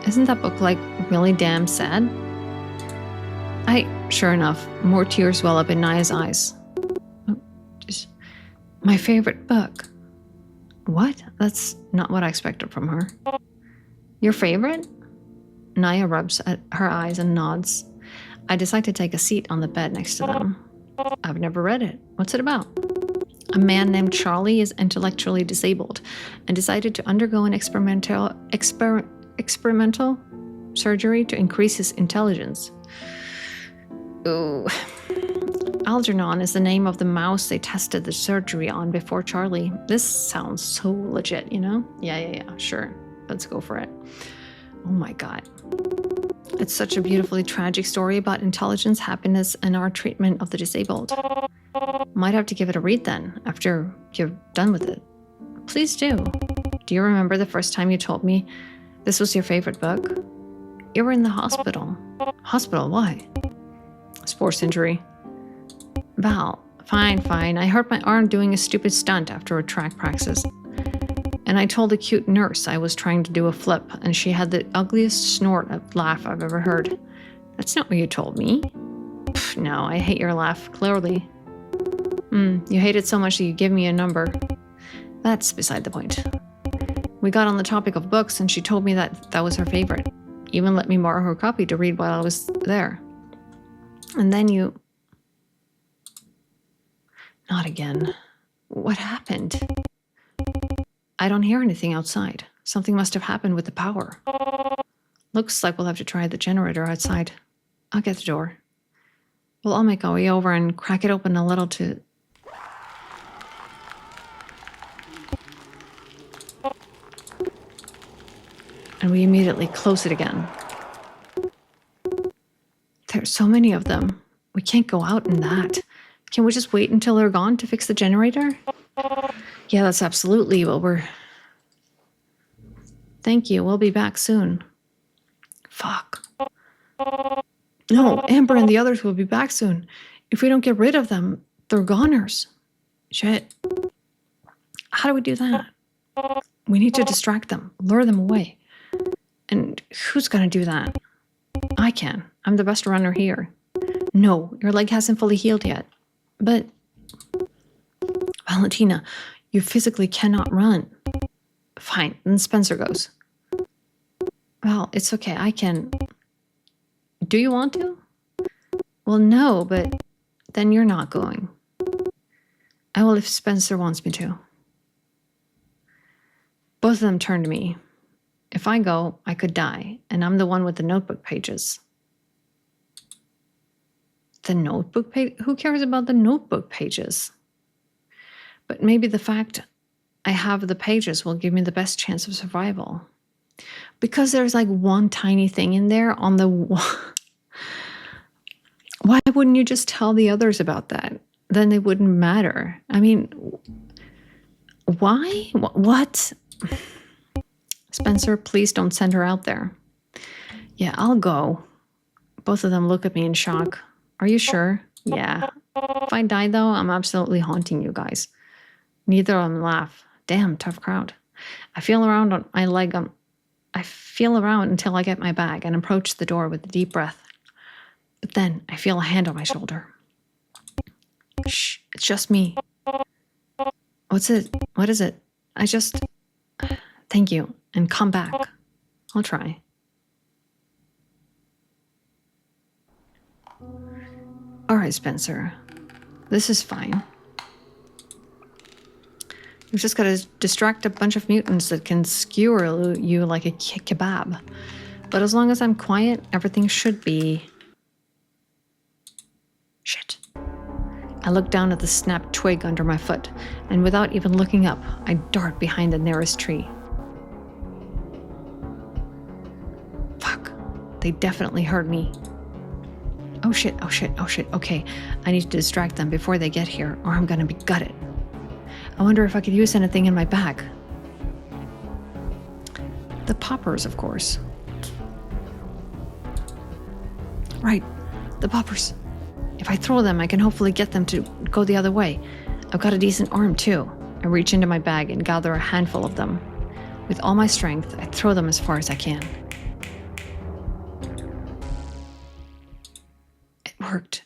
S1: Isn't that book, like, really damn sad? Sure enough, more tears well up in Naya's eyes. My favorite book. What? That's not what I expected from her. Your favorite? Naya rubs at her eyes and nods. I decide to take a seat on the bed next to them. I've never read it. What's it about? A man named Charlie is intellectually disabled and decided to undergo an experimental surgery to increase his intelligence. Ooh. Algernon is the name of the mouse they tested the surgery on before Charlie. This sounds so legit, you know? Yeah, sure. Let's go for it. Oh my God. It's such a beautifully tragic story about intelligence, happiness, and our treatment of the disabled. Might have to give it a read then, after you're done with it. Please do. Do you remember the first time you told me this was your favorite book? You were in the hospital. Hospital? Why? Sports injury. Val, fine. I hurt my arm doing a stupid stunt after a track practice. And I told a cute nurse I was trying to do a flip, and she had the ugliest snort of laugh I've ever heard. That's not what you told me. Pff, no, I hate your laugh, clearly. You hate it so much that you give me a number. That's beside the point. We got on the topic of books, and she told me that was her favorite. Even let me borrow her copy to read while I was there. And then you... Not again. What happened? I don't hear anything outside. Something must have happened with the power. Looks like we'll have to try the generator outside. I'll get the door. We'll all make our way over and crack it open a little to... And we immediately close it again. There's so many of them. We can't go out in that. Can we just wait until they're gone to fix the generator? Yeah, that's absolutely what we're... Thank you. We'll be back soon. Fuck. No, Amber and the others will be back soon. If we don't get rid of them, they're goners. Shit. How do we do that? We need to distract them, lure them away. And who's gonna do that? I can. I'm the best runner here. No, your leg hasn't fully healed yet. But... Valentina, you physically cannot run. Fine, then Spencer goes. Well, it's okay, I can... Do you want to? Well, no, but then you're not going. I will if Spencer wants me to. Both of them turn to me. If I go, I could die, and I'm the one with the notebook pages. The notebook page? Who cares about the notebook pages? But maybe the fact I have the pages will give me the best chance of survival. Because there's like one tiny thing in there on the wall. Why wouldn't you just tell the others about that? Then they wouldn't matter. I mean, why? What? Spencer, please don't send her out there. Yeah, I'll go. Both of them look at me in shock. Are you sure? Yeah. If I die, though, I'm absolutely haunting you guys. Neither of them laugh. Damn, tough crowd. I feel around on my leg. I feel around until I get my bag and approach the door with a deep breath. But then I feel a hand on my shoulder. Shh, it's just me. What's it? What is it? Thank you, and come back. I'll try. All right, Spencer. This is fine. You've just got to distract a bunch of mutants that can skewer you like a kebab. But as long as I'm quiet, everything should be... Shit. I look down at the snapped twig under my foot, and without even looking up, I dart behind the nearest tree. Fuck. They definitely heard me. Oh shit. Okay, I need to distract them before they get here, or I'm gonna be gutted. I wonder if I could use anything in my bag. The poppers, of course. Right, the poppers. If I throw them, I can hopefully get them to go the other way. I've got a decent arm, too. I reach into my bag and gather a handful of them. With all my strength, I throw them as far as I can.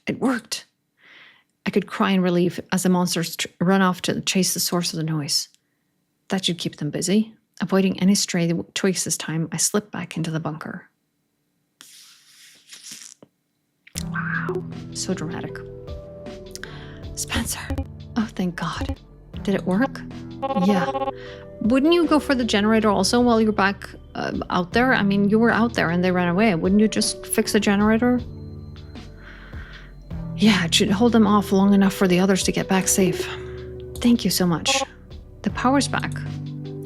S1: It worked. I could cry in relief as the monsters run off to chase the source of the noise. That should keep them busy. Avoiding any stray twigs this time, I slip back into the bunker. Wow, so dramatic. Spencer. Oh, thank God. Did it work? Yeah. Wouldn't you go for the generator also while you're back out there? I mean, you were out there and they ran away. Wouldn't you just fix the generator? Yeah, it should hold them off long enough for the others to get back safe. Thank you so much. The power's back.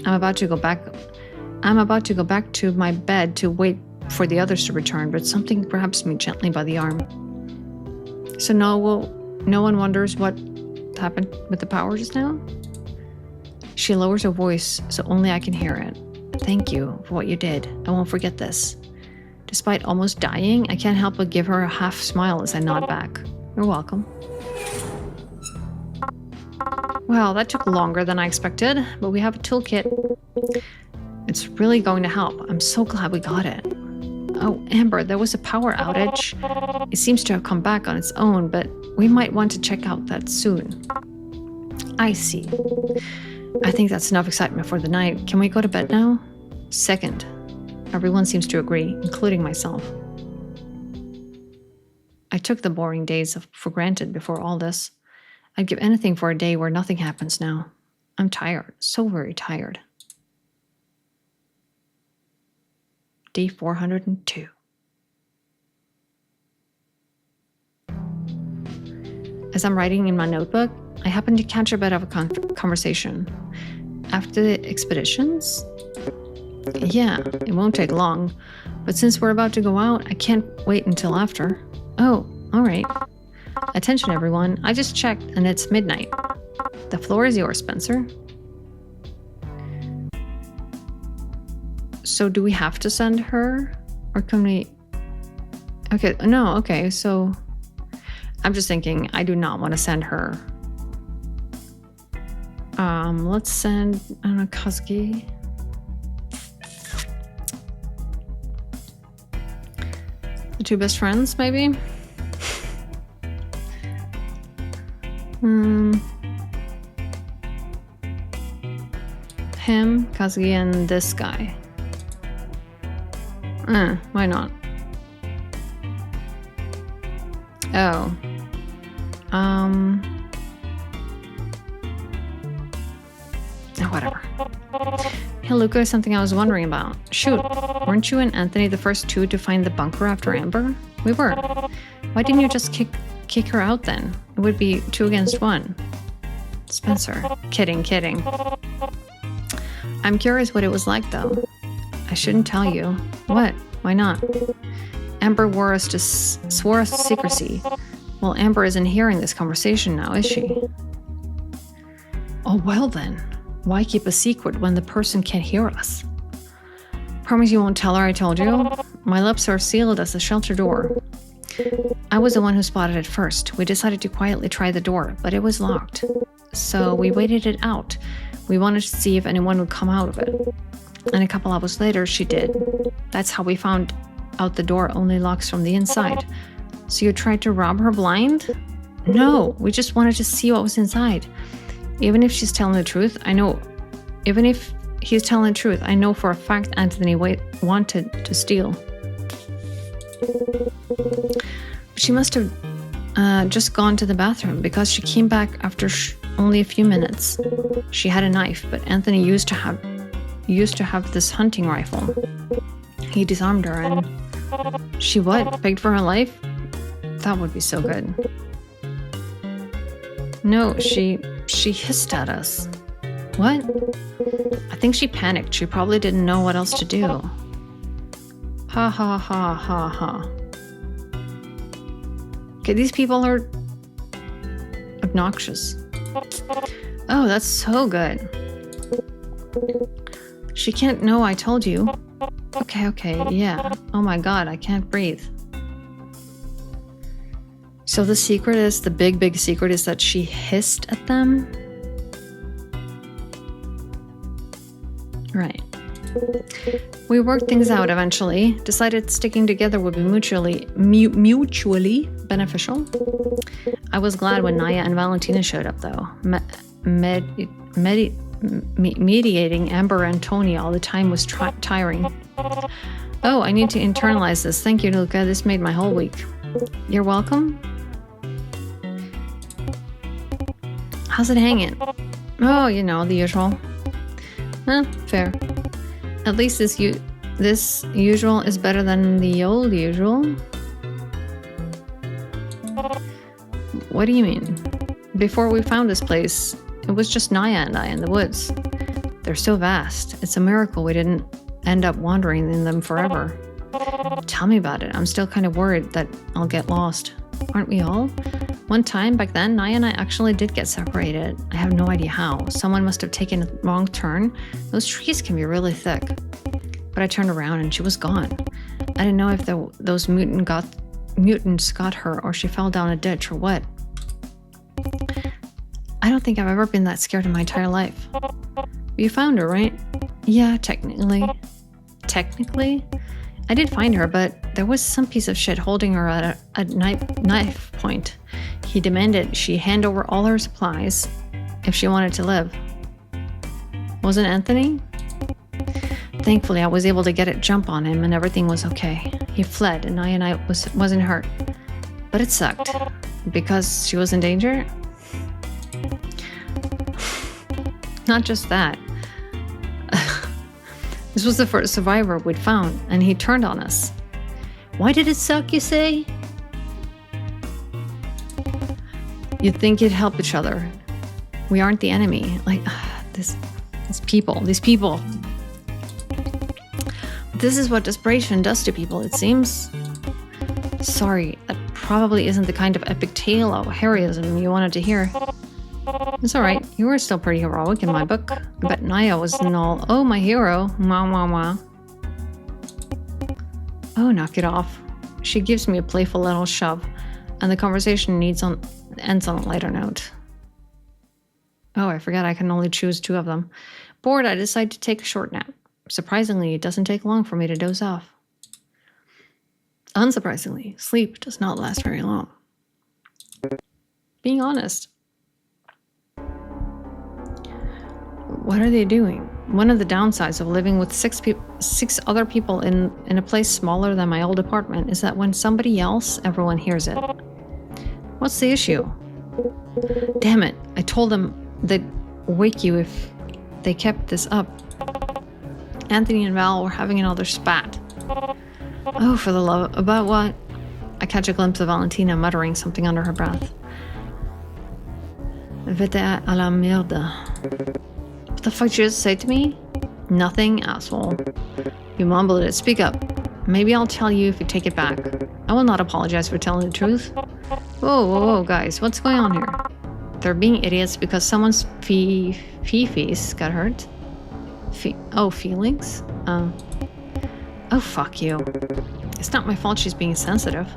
S1: I'm about to go back to my bed to wait for the others to return, but something grabs me gently by the arm. So no one wonders what happened with the power just now? She lowers her voice so only I can hear it. Thank you for what you did. I won't forget this. Despite almost dying, I can't help but give her a half smile as I nod back. You're welcome. Well, that took longer than I expected, but we have a toolkit. It's really going to help. I'm so glad we got it. Oh, Amber, there was a power outage. It seems to have come back on its own, but we might want to check out that soon. I see. I think that's enough excitement for the night. Can we go to bed now? Second. Everyone seems to agree, including myself. I took the boring days for granted before all this. I'd give anything for a day where nothing happens now. I'm tired, so very tired. Day 402. As I'm writing in my notebook, I happen to catch a bit of a conversation. After the expeditions? Yeah, it won't take long. But since we're about to go out, I can't wait until after. Oh, all right. Attention, everyone. I just checked, and it's midnight. The floor is yours, Spencer. So do we have to send her? Or can we... Okay, no, okay, so... I'm just thinking, I do not want to send her. Let's send, I don't know, Kazuki. The two best friends, maybe? Him, Kazuki, and this guy. Why not? Oh. Whatever. Hey, Luca, something I was wondering about. Shoot, weren't you and Anthony the first two to find the bunker after Amber? We were. Why didn't you just kick her out then? It would be 2 against 1. Spencer. Kidding. I'm curious what it was like, though. I shouldn't tell you. What? Why not? Amber swore us to secrecy. Well, Amber isn't hearing this conversation now, is she? Oh, well then. Why keep a secret when the person can't hear us? Promise you won't tell her I told you? My lips are sealed as the shelter door. I was the one who spotted it first. We decided to quietly try the door, but it was locked. So we waited it out. We wanted to see if anyone would come out of it. And a couple hours later, she did. That's how we found out the door only locks from the inside. So you tried to rob her blind? No, we just wanted to see what was inside. Even if she's telling the truth, even if he's telling the truth, I know for a fact Anthony wanted to steal. She must have just gone to the bathroom because she came back after only a few minutes. She had a knife, but Anthony used to have this hunting rifle. He disarmed her and she begged for her life? That would be so good. No, she hissed at us. What? I think she panicked. She probably didn't know what else to do. Ha ha ha ha ha. Okay, these people are obnoxious. Oh, that's so good. She can't know I told you. Okay, yeah. Oh my god, I can't breathe. So the big secret is that she hissed at them? Right. We worked things out eventually, decided sticking together would be mutually beneficial. I was glad when Naya and Valentina showed up, though. Mediating Amber and Tony all the time was tiring. Oh, I need to internalize this. Thank you, Luca. This made my whole week. You're welcome. How's it hanging? Oh, the usual. Fair. At least this usual is better than the old usual. What do you mean? Before we found this place, it was just Naya and I in the woods. They're so vast. It's a miracle we didn't end up wandering in them forever. Tell me about it. I'm still kind of worried that I'll get lost. Aren't we all? One time back then, Naya and I actually did get separated. I have no idea how. Someone must have taken a wrong turn. Those trees can be really thick. But I turned around and she was gone. I didn't know if those mutants got her or she fell down a ditch or what. I don't think I've ever been that scared in my entire life. You found her, right? Yeah, technically. Technically? I did find her, but there was some piece of shit holding her at a knife point. He demanded she hand over all her supplies if she wanted to live. Wasn't Anthony? Thankfully, I was able to get a jump on him and everything was okay. He fled and I wasn't hurt. But it sucked. Because she was in danger? Not just that. This was the first survivor we'd found, and he turned on us. Why did it suck, you say? You'd think you'd help each other. We aren't the enemy. These people. This is what desperation does to people, it seems. Sorry, that probably isn't the kind of epic tale of heroism you wanted to hear. It's alright, you were still pretty heroic in my book. I bet Naya wasn't all, oh, my hero, wah. Oh, knock it off. She gives me a playful little shove, and the conversation ends on a lighter note. Oh, I forgot I can only choose 2 of them. Bored, I decide to take a short nap. Surprisingly, it doesn't take long for me to doze off. Unsurprisingly, sleep does not last very long. Being honest. What are they doing? One of the downsides of living with 6 other people in a place smaller than my old apartment is that when somebody yells, everyone hears it. What's the issue? Damn it, I told them they'd wake you if they kept this up. Anthony and Val were having another spat. Oh, for the love, about what? I catch a glimpse of Valentina muttering something under her breath. Vete a la mierda. What the fuck did you just say to me? Nothing, asshole. You mumbled it. Speak up. Maybe I'll tell you if you take it back. I will not apologize for telling the truth. Whoa, guys, what's going on here? They're being idiots because someone's feces got hurt. Feelings? Oh, fuck you. It's not my fault she's being sensitive.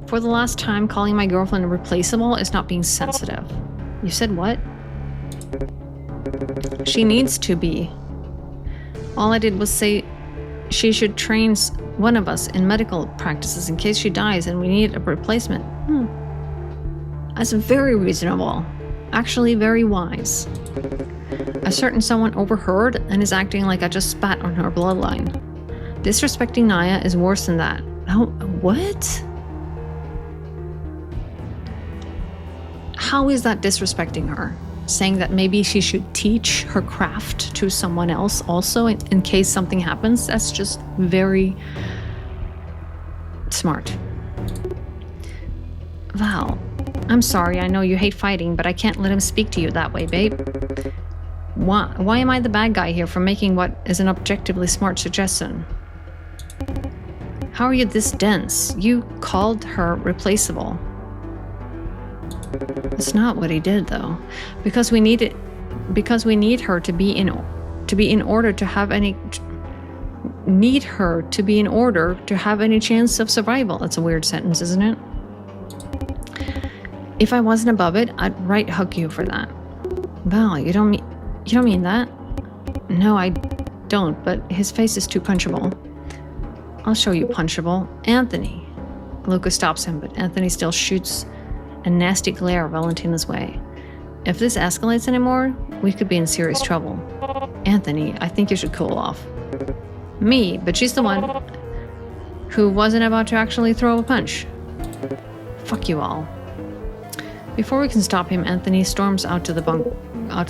S1: For the last time, calling my girlfriend replaceable is not being sensitive. You said what? She needs to be. All I did was say she should train one of us in medical practices in case she dies and we need a replacement. That's very reasonable. Actually, very wise. A certain someone overheard and is acting like I just spat on her bloodline. Disrespecting Naya is worse than that. Oh, what? How is that disrespecting her? Saying that maybe she should teach her craft to someone else also in case something happens? That's just very smart. Val, I'm sorry, I know you hate fighting, but I can't let him speak to you that way, babe. Why am I the bad guy here for making what is an objectively smart suggestion? How are you this dense? You called her replaceable. It's not what he did, though. Because we need her to be in order to have any chance of survival. That's a weird sentence, isn't it? If I wasn't above it, I'd right hook you for that. Val, you don't mean that? No, I don't, but his face is too punchable. I'll show you punchable. Anthony. Luca stops him, but Anthony still shoots a nasty glare Valentina's way. If this escalates anymore, we could be in serious trouble. Anthony, I think you should cool off. Me, but she's the one who wasn't about to actually throw a punch. Fuck you all. Before we can stop him, Anthony storms out of the bunker. Out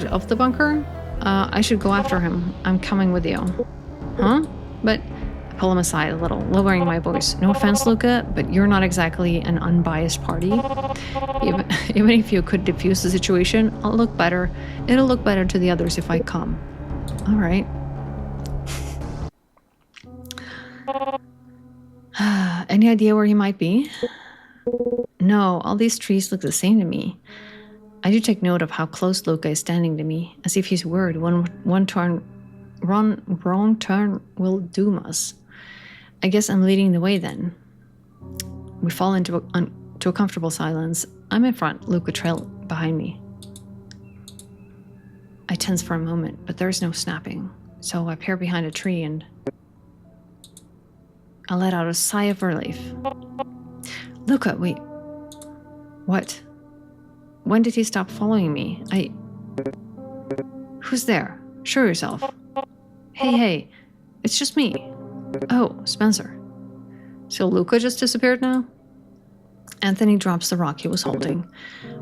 S1: of the bunker? I should go after him. I'm coming with you. Huh? But I pull him aside a little, lowering my voice. No offense, Luca, but you're not exactly an unbiased party. Even if you could defuse the situation, it'll look better to the others if I come. All right. Any idea where he might be? No, all these trees look the same to me. I do take note of how close Luca is standing to me, as if he's worried wrong turn will doom us. I guess I'm leading the way then. We fall into a comfortable silence. I'm in front, Luca trailed behind me. I tense for a moment, but there's no snapping, so I peer behind a tree and I let out a sigh of relief. Luca, wait. What? When did he stop following me? Who's there? Show yourself. Hey, it's just me. Oh, Spencer. So Luca just disappeared now? Anthony drops the rock he was holding.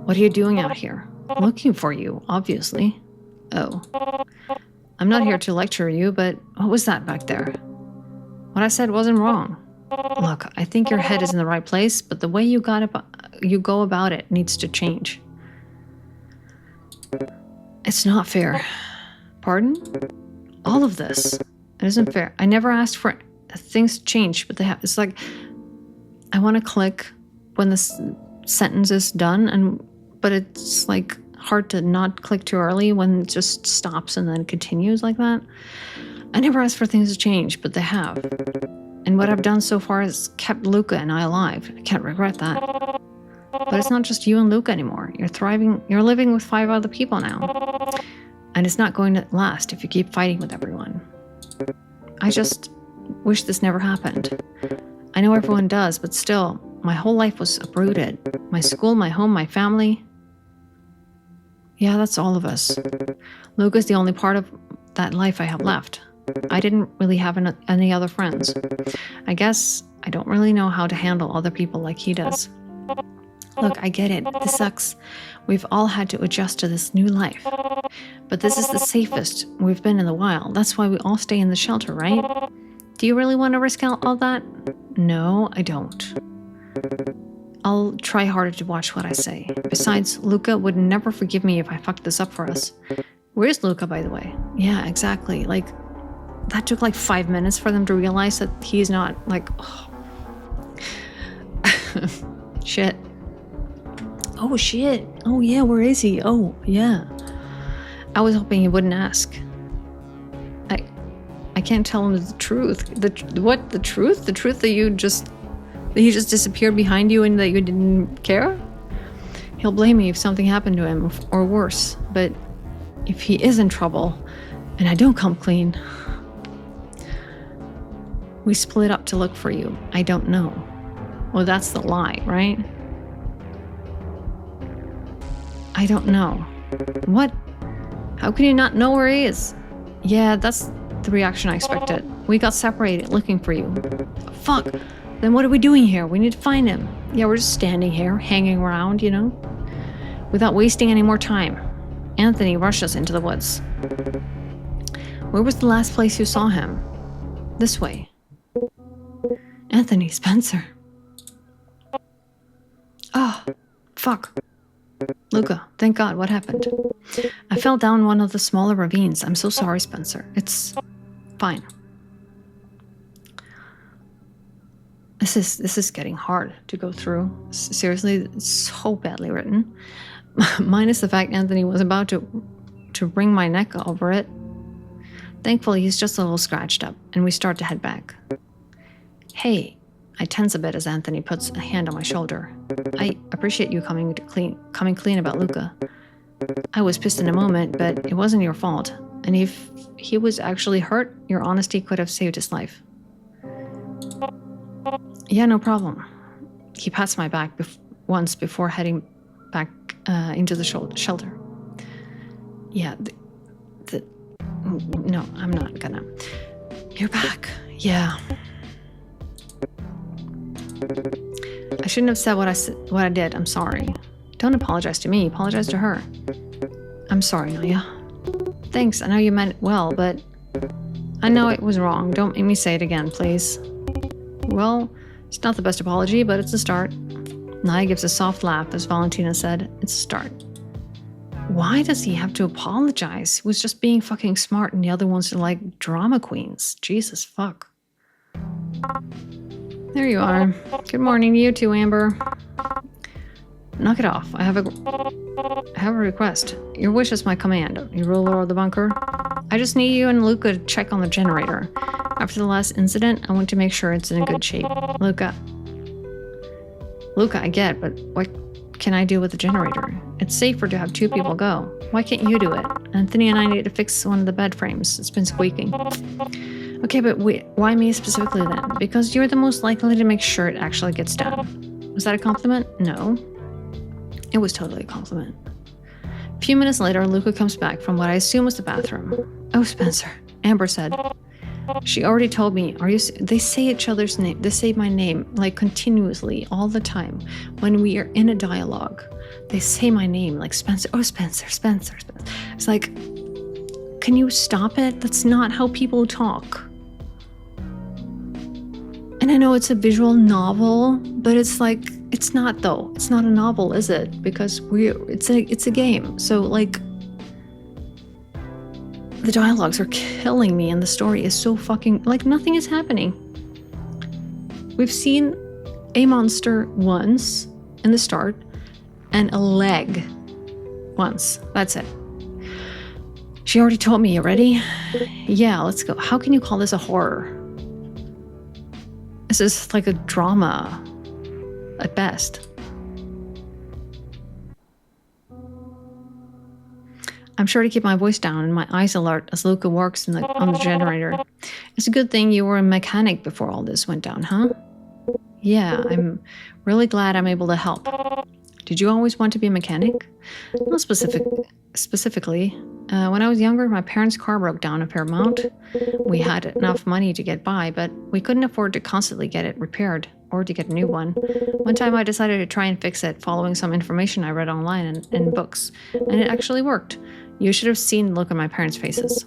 S1: What are you doing out here? Looking for you, obviously. Oh. I'm not here to lecture you, but what was that back there? What I said wasn't wrong. Look, I think your head is in the right place, but the way you go about it needs to change. It's not fair. Pardon? All of this. It isn't fair. I never asked for things to change, but it's like I want to click when this sentence is done, but it's like hard to not click too early when it just stops and then continues like that. I never asked for things to change, but they have. And what I've done so far has kept Luca and I alive. I can't regret that. But it's not just you and Luca anymore. You're thriving. You're living with 5 other people now. And it's not going to last if you keep fighting with everyone. I just wish this never happened. I know everyone does, but still, my whole life was uprooted. My school, my home, my family. Yeah, that's all of us. Luca's the only part of that life I have left. I didn't really have any other friends. I guess I don't really know how to handle other people like he does. Look, I get it. This sucks. We've all had to adjust to this new life. But this is the safest we've been in a while. That's why we all stay in the shelter, right? Do you really want to risk all that? No, I don't. I'll try harder to watch what I say. Besides, Luca would never forgive me if I fucked this up for us. Where's Luca, by the way? Yeah, exactly. Like, that took like 5 minutes for them to realize that he's not like... Oh. Shit. Oh, shit. Oh, yeah, where is he? Oh, yeah. I was hoping he wouldn't ask. I can't tell him the truth. What? The truth? The truth that he just disappeared behind you and that you didn't care? He'll blame me if something happened to him, or worse. But if he is in trouble, and I don't come clean... We split up to look for you. I don't know. Well, that's the lie, right? I don't know. What? How can you not know where he is? Yeah, that's the reaction I expected. We got separated looking for you. Fuck. Then what are we doing here? We need to find him. Yeah, we're just standing here, hanging around, you know? Without wasting any more time. Anthony rushed us into the woods. Where was the last place you saw him? This way. Anthony Spencer. Oh, fuck. Luca, thank God, what happened? I fell down one of the smaller ravines. I'm so sorry, Spencer. It's fine. This is getting hard to go through. Seriously, it's so badly written. Minus the fact Anthony was about to wring my neck over it. Thankfully, he's just a little scratched up, and we start to head back. Hey, I tense a bit as Anthony puts a hand on my shoulder. I appreciate you coming clean about Luca. I was pissed in a moment, but it wasn't your fault. And if he was actually hurt, your honesty could have saved his life. Yeah, no problem. He pats my back once before heading back into the shelter. Yeah, no, I'm not gonna. You're back. Yeah. I shouldn't have said what I did. I'm sorry. Don't apologize to me. Apologize to her. I'm sorry, Naya. Thanks. I know you meant well, but I know it was wrong. Don't make me say it again, please. Well, it's not the best apology, but it's a start. Naya gives a soft laugh as Valentina said, it's a start. Why does he have to apologize? He was just being fucking smart and the other ones are like drama queens. Jesus fuck. There you are. Good morning to you too, Amber. Knock it off. I have a request. Your wish is my command. You ruler of the bunker. I just need you and Luca to check on the generator. After the last incident, I want to make sure it's in good shape. Luca, I get, but what can I do with the generator? It's safer to have 2 people go. Why can't you do it? Anthony and I need to fix one of the bed frames. It's been squeaking. Okay, but why me specifically then? Because you're the most likely to make sure it actually gets done. Was that a compliment? No. It was totally a compliment. A few minutes later, Luca comes back from what I assume was the bathroom. Oh, Spencer, Amber said. She already told me, they say each other's name. They say my name, like continuously, all the time. When we are in a dialogue, they say my name, like Spencer. Oh, Spencer. It's like, can you stop it? That's not how people talk. And I know it's a visual novel, but it's like, it's not though. It's not a novel, is it? Because it's a game. So like, the dialogues are killing me and the story is so fucking, like nothing is happening. We've seen a monster once in the start and a leg once. That's it. She already told me. You ready? Yeah, let's go. How can you call this a horror? This is like a drama at best. I'm sure to keep my voice down and my eyes alert as Luca works on the generator. It's a good thing you were a mechanic before all this went down, huh? Yeah, I'm really glad I'm able to help. Did you always want to be a mechanic? Not specifically. When I was younger, my parents' car broke down at Paramount. We had enough money to get by, but we couldn't afford to constantly get it repaired or to get a new one. One time I decided to try and fix it following some information I read online and in books, and it actually worked. You should have seen the look on my parents' faces.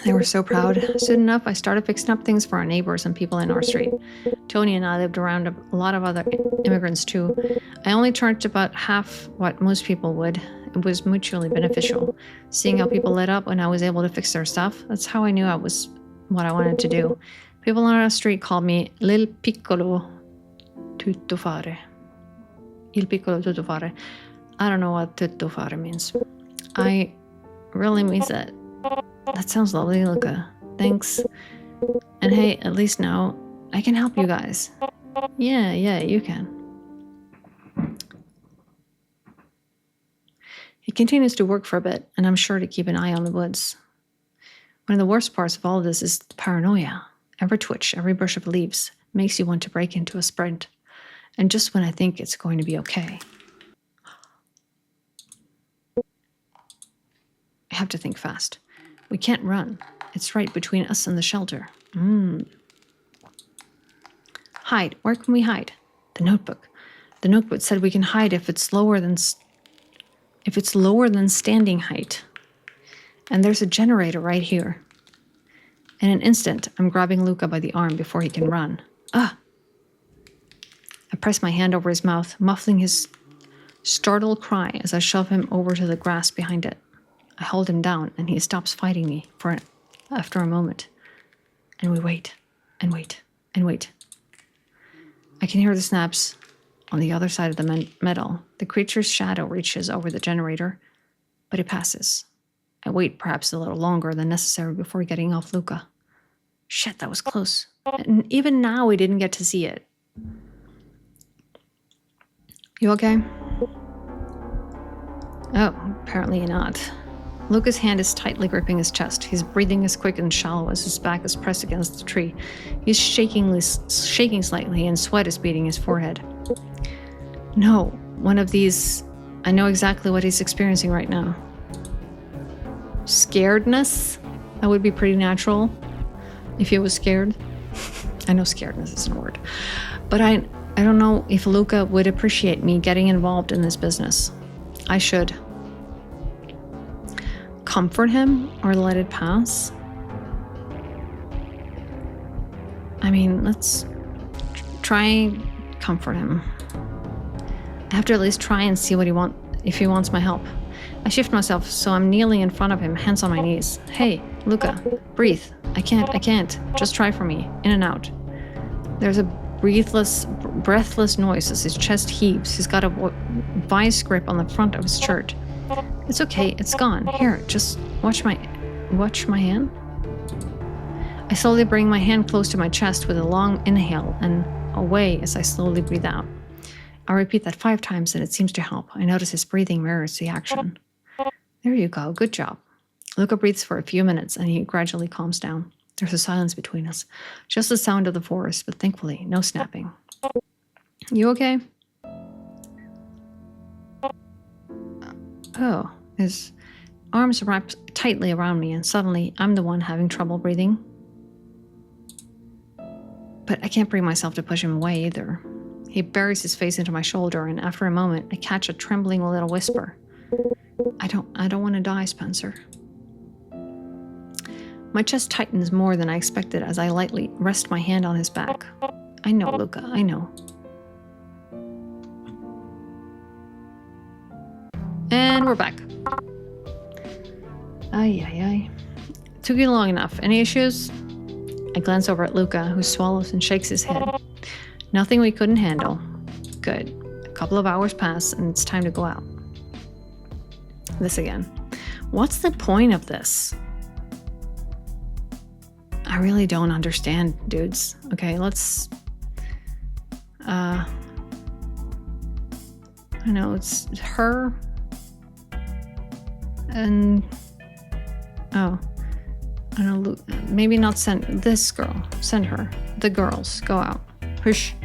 S1: They were so proud. Soon enough, I started fixing up things for our neighbors and people in our street. Tony and I lived around a lot of other immigrants too. I only charged about half what most people would. It was mutually beneficial. Seeing how people lit up when I was able to fix their stuff, that's how I knew I was what I wanted to do. People on our street called me Il Piccolo Tuttofare. Il Piccolo Tuttofare. I don't know what tuttofare means. I really means that. That sounds lovely, Luca. Thanks. And hey, at least now I can help you guys. Yeah, you can. He continues to work for a bit, and I'm sure to keep an eye on the woods. One of the worst parts of all of this is the paranoia. Every twitch, every brush of leaves makes you want to break into a sprint. And just when I think it's going to be okay, I have to think fast. We can't run. It's right between us and the shelter. Hide. Where can we hide? The notebook. The notebook said we can hide if it's lower than standing height. And there's a generator right here. In an instant, I'm grabbing Luca by the arm before he can run. I press my hand over his mouth, muffling his startled cry as I shove him over to the grass behind it. I hold him down, and he stops fighting me after a moment. And we wait, and wait, and wait. I can hear the snaps on the other side of the metal. The creature's shadow reaches over the generator, but it passes. I wait perhaps a little longer than necessary before getting off Luca. Shit, that was close. And even now, we didn't get to see it. You okay? Oh, apparently not. Luca's hand is tightly gripping his chest. He's breathing as quick and shallow as his back is pressed against the tree. He's shaking slightly, and sweat is beading his forehead. No, one of these... I know exactly what he's experiencing right now. Scaredness? That would be pretty natural if he was scared. I know scaredness isn't a word. But I don't know if Luca would appreciate me getting involved in this business. I should comfort him or let it pass. I mean, let's try comfort him. I have to at least try and see what if he wants my help. I shift myself so I'm kneeling in front of him, hands on my knees. Hey, Luca, breathe. I can't. Just try for me. In and out. There's a breathless noise as his chest heaves. He's got a vice grip on the front of his shirt. It's okay, it's gone. Here, just watch my hand. I slowly bring my hand close to my chest with a long inhale and away as I slowly breathe out. I repeat that 5 times and it seems to help. I notice his breathing mirrors the action. There you go, good job. Luca breathes for a few minutes and he gradually calms down. There's a silence between us. Just the sound of the forest, but thankfully, no snapping. You okay? Oh, his arms wrap tightly around me, and suddenly I'm the one having trouble breathing. But I can't bring myself to push him away either. He buries his face into my shoulder, and after a moment, I catch a trembling little whisper. I don't want to die, Spencer. My chest tightens more than I expected as I lightly rest my hand on his back. I know, Luca, I know. And we're back. Ay. Took you long enough. Any issues? I glance over at Luca, who swallows and shakes his head. Nothing we couldn't handle. Good. A couple of hours pass, and it's time to go out. This again. What's the point of this? I really don't understand, dudes. Okay, let's... I know, it's her... And... Oh. I don't know, maybe not send this girl. Send her. The girls. Go out. Hush.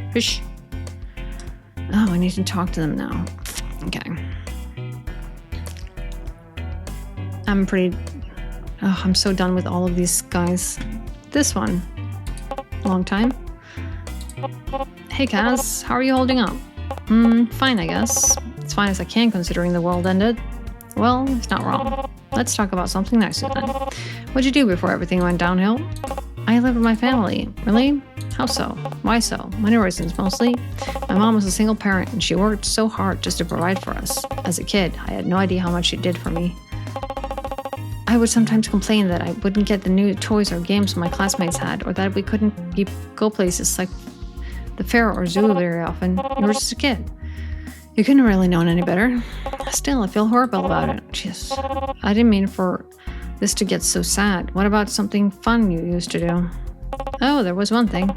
S1: Oh, I need to talk to them now. Okay. I'm so done with all of these guys. This one. Long time. Hey, Kaz. How are you holding up? Fine, I guess. As fine as I can, considering the world ended. Well, it's not wrong. Let's talk about something nicer then. What'd you do before everything went downhill? I lived with my family. Really? How so? Why so? Money reasons mostly. My mom was a single parent and she worked so hard just to provide for us. As a kid, I had no idea how much she did for me. I would sometimes complain that I wouldn't get the new toys or games my classmates had, or that we couldn't go places like the fair or zoo very often. You were just a kid. You couldn't have really known any better. Still, I feel horrible about it. Jeez. I didn't mean for this to get so sad. What about something fun you used to do? Oh, there was one thing.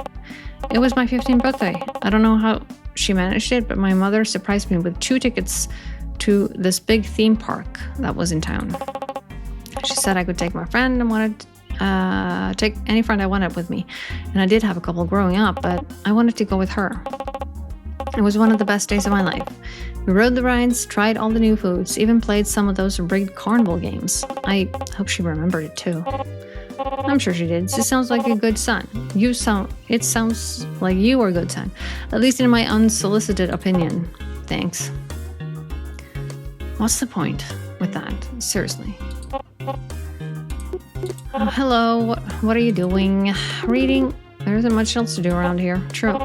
S1: It was my 15th birthday. I don't know how she managed it, but my mother surprised me with 2 tickets to this big theme park that was in town. She said I could take my friend and wanted take any friend I wanted with me. And I did have a couple growing up, but I wanted to go with her. It was one of the best days of my life. We rode the rides, tried all the new foods, even played some of those rigged carnival games. I hope she remembered it too. I'm sure she did. She sounds like a good son. It sounds like you were a good son. At least in my unsolicited opinion. Thanks. What's the point with that? Seriously. Hello, what are you doing? Reading? There isn't much else to do around here. True.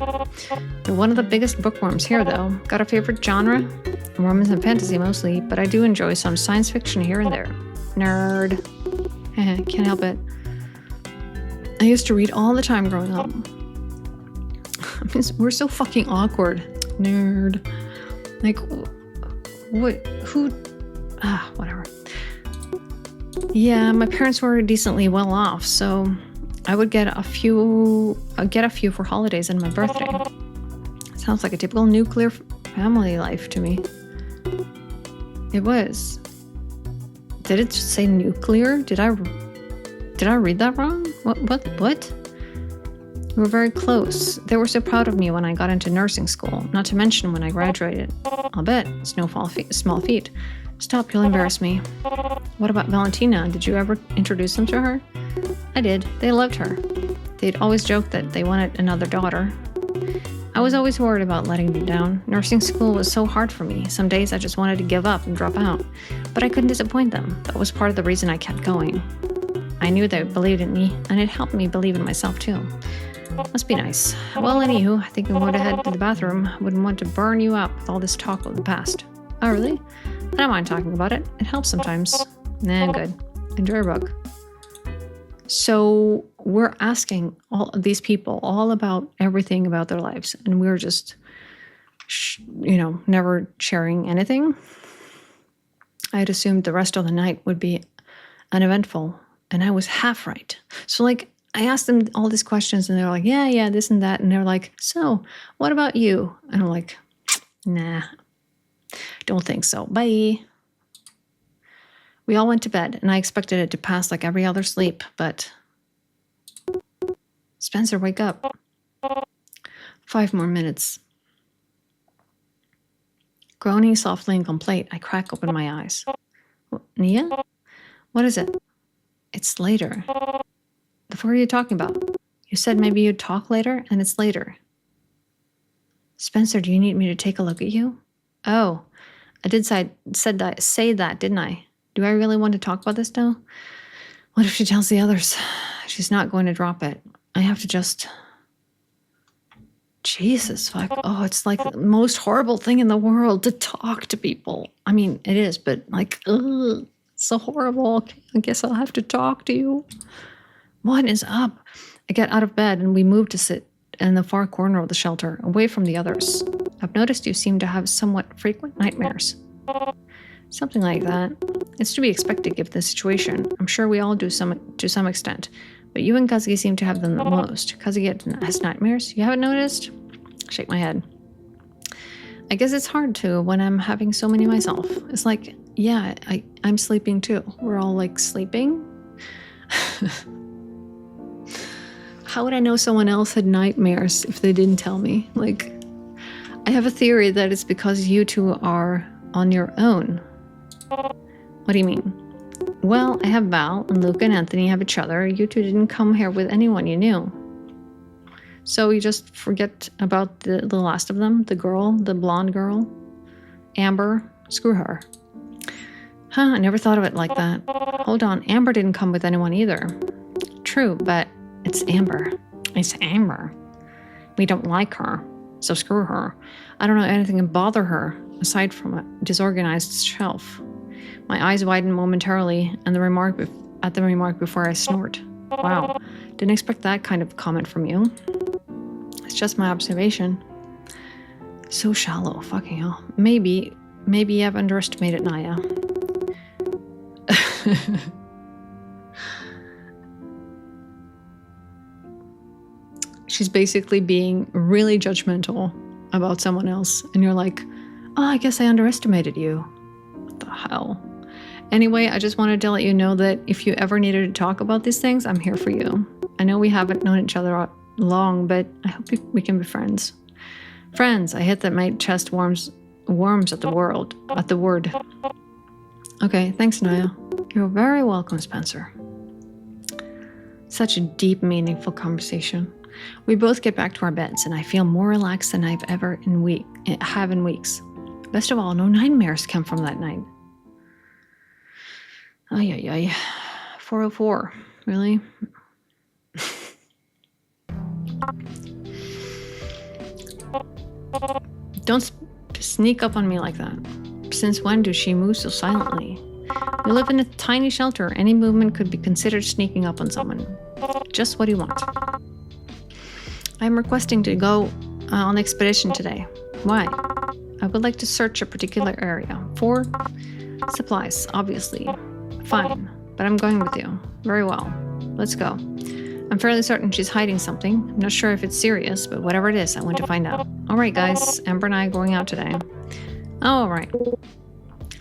S1: You're one of the biggest bookworms here, though. Got a favorite genre? Romance and fantasy mostly, but I do enjoy some science fiction here and there. Nerd. Can't help it. I used to read all the time growing up. I mean, we're so fucking awkward. Nerd. Like, what? Who? Whatever. Yeah, my parents were decently well off, so I would get a few for holidays and my birthday. Sounds like a typical nuclear family life to me. It was. Did it say nuclear? Did I read that wrong? What? We were very close. They were so proud of me when I got into nursing school, not to mention when I graduated. I'll bet. It's no small feat. Stop, you'll embarrass me. What about Valentina? Did you ever introduce them to her? I did. They loved her. They'd always joked that they wanted another daughter. I was always worried about letting them down. Nursing school was so hard for me. Some days I just wanted to give up and drop out. But I couldn't disappoint them. That was part of the reason I kept going. I knew they believed in me, and it helped me believe in myself too. Must be nice. Well, anywho, I think I'm going to head to the bathroom. Wouldn't want to burn you up with all this talk of the past. Oh, really? I don't mind talking about it. It helps sometimes. Nah, good. Enjoy your book. So we're asking all of these people all about everything about their lives, and we're just, never sharing anything. I had assumed the rest of the night would be uneventful, and I was half right. So, I asked them all these questions, and they're like, yeah, this and that. And they're like, so, what about you? And I'm like, nah, don't think so. Bye. We all went to bed, and I expected it to pass like every other sleep, but... Spencer, wake up. 5 more minutes. Groaning softly and complete, I crack open my eyes. Nia? What is it? It's later. What are you talking about? You said maybe you'd talk later, and it's later. Spencer, do you need me to take a look at you? Oh, I did say that, didn't I? Do I really want to talk about this now? What if she tells the others? She's not going to drop it. I have to just... Jesus, fuck. Oh, it's like the most horrible thing in the world to talk to people. I mean, it is, but ugh, it's so horrible. Okay, I guess I'll have to talk to you. What is up? I get out of bed and we move to sit in the far corner of the shelter, away from the others. I've noticed you seem to have somewhat frequent nightmares. Something like that. It's to be expected given the situation. I'm sure we all do to some extent. But you and Kazuki seem to have them the most. Kazuki has nightmares? You haven't noticed? Shake my head. I guess it's hard to when I'm having so many myself. It's like, yeah, I'm sleeping too. We're all sleeping. How would I know someone else had nightmares if they didn't tell me? I have a theory that it's because you two are on your own. What do you mean? Well, I have Val, and Luca and Anthony have each other. You two didn't come here with anyone you knew. So you just forget about the last of them? The blonde girl? Amber? Screw her. Huh, I never thought of it like that. Hold on, Amber didn't come with anyone either. True, but it's Amber. It's Amber. We don't like her, so screw her. I don't know anything can bother her, aside from a disorganized shelf. My eyes widen momentarily at the remark before I snort. Wow, didn't expect that kind of comment from you. It's just my observation. So shallow, fucking hell. Maybe I've underestimated Naya. She's basically being really judgmental about someone else, and you're like, oh, I guess I underestimated you. What the hell? Anyway, I just wanted to let you know that if you ever needed to talk about these things, I'm here for you. I know we haven't known each other long, but I hope we can be friends. Friends, I hit that my chest warms at the word. Okay, thanks, Naya. You're very welcome, Spencer. Such a deep, meaningful conversation. We both get back to our beds, and I feel more relaxed than I've ever have in weeks. Best of all, no nightmares come from that night. Ay. 404. Really? Don't sneak up on me like that. Since when does she move so silently? We live in a tiny shelter. Any movement could be considered sneaking up on someone. Just what do you want? I'm requesting to go on expedition today. Why? I would like to search a particular area. For supplies, obviously. Fine, but I'm going with you. Very well. Let's go. I'm fairly certain she's hiding something. I'm not sure if it's serious, but whatever it is, I want to find out. All right, guys. Amber and I are going out today. Oh, all right.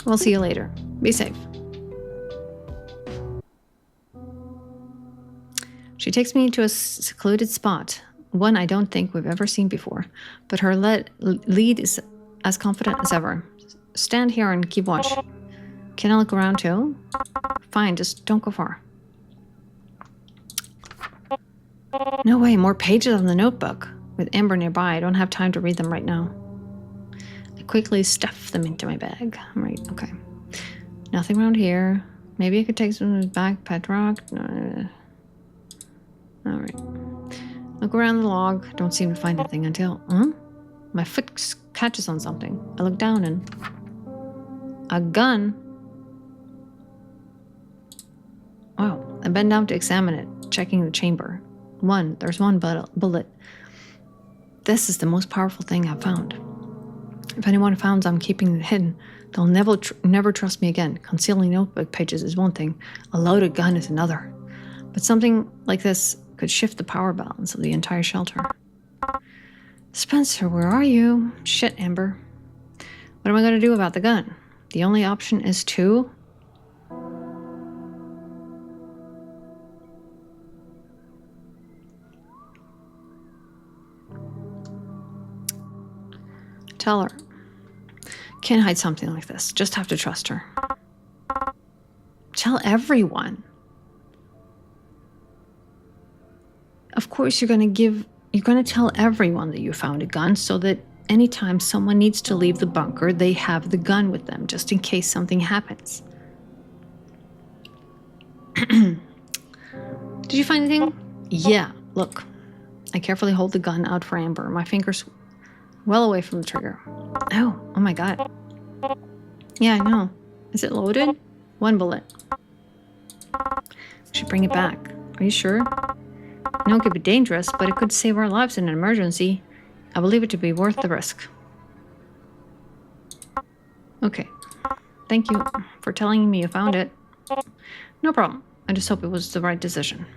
S1: We'll see you later. Be safe. She takes me to a secluded spot, one I don't think we've ever seen before, but her lead is as confident as ever. Stand here and keep watch. Can I look around too? Fine, just don't go far. No way, more pages on the notebook. With Amber nearby, I don't have time to read them right now. I quickly stuff them into my bag. Right, okay. Nothing around here. Maybe I could take some of the back pet rock. No. All right. Look around the log. Don't seem to find anything until... My foot catches on something. I look down and... A gun. Wow. I bend down to examine it, checking the chamber. There's one bullet. This is the most powerful thing I've found. If anyone finds I'm keeping it hidden, they'll never trust me again. Concealing notebook pages is one thing. A loaded gun is another. But something like this could shift the power balance of the entire shelter. Spencer, where are you? Shit, Amber. What am I going to do about the gun? The only option is to... Tell her. Can't hide something like this. Just have to trust her. Tell everyone. Of course, you're going to tell everyone that you found a gun so that anytime someone needs to leave the bunker, they have the gun with them, just in case something happens. Did you find anything? Yeah, look. I carefully hold the gun out for Amber, my fingers well away from the trigger. Oh my god. Yeah, I know. Is it loaded? 1 bullet. We should bring it back. Are you sure? I know it could be dangerous, but it could save our lives in an emergency. I believe it to be worth the risk. Okay. Thank you for telling me you found it. No problem. I just hope it was the right decision.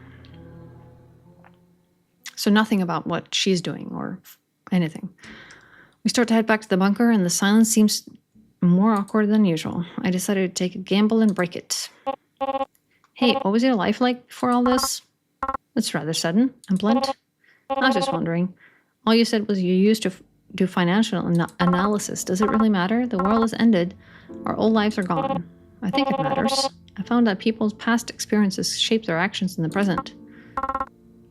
S1: So nothing about what she's doing or anything. We start to head back to the bunker, and the silence seems more awkward than usual. I decided to take a gamble and break it. Hey, what was your life like before all this? That's rather sudden and blunt. I was just wondering. All you said was you used to do financial analysis. Does it really matter? The world has ended. Our old lives are gone. I think it matters. I found that people's past experiences shape their actions in the present.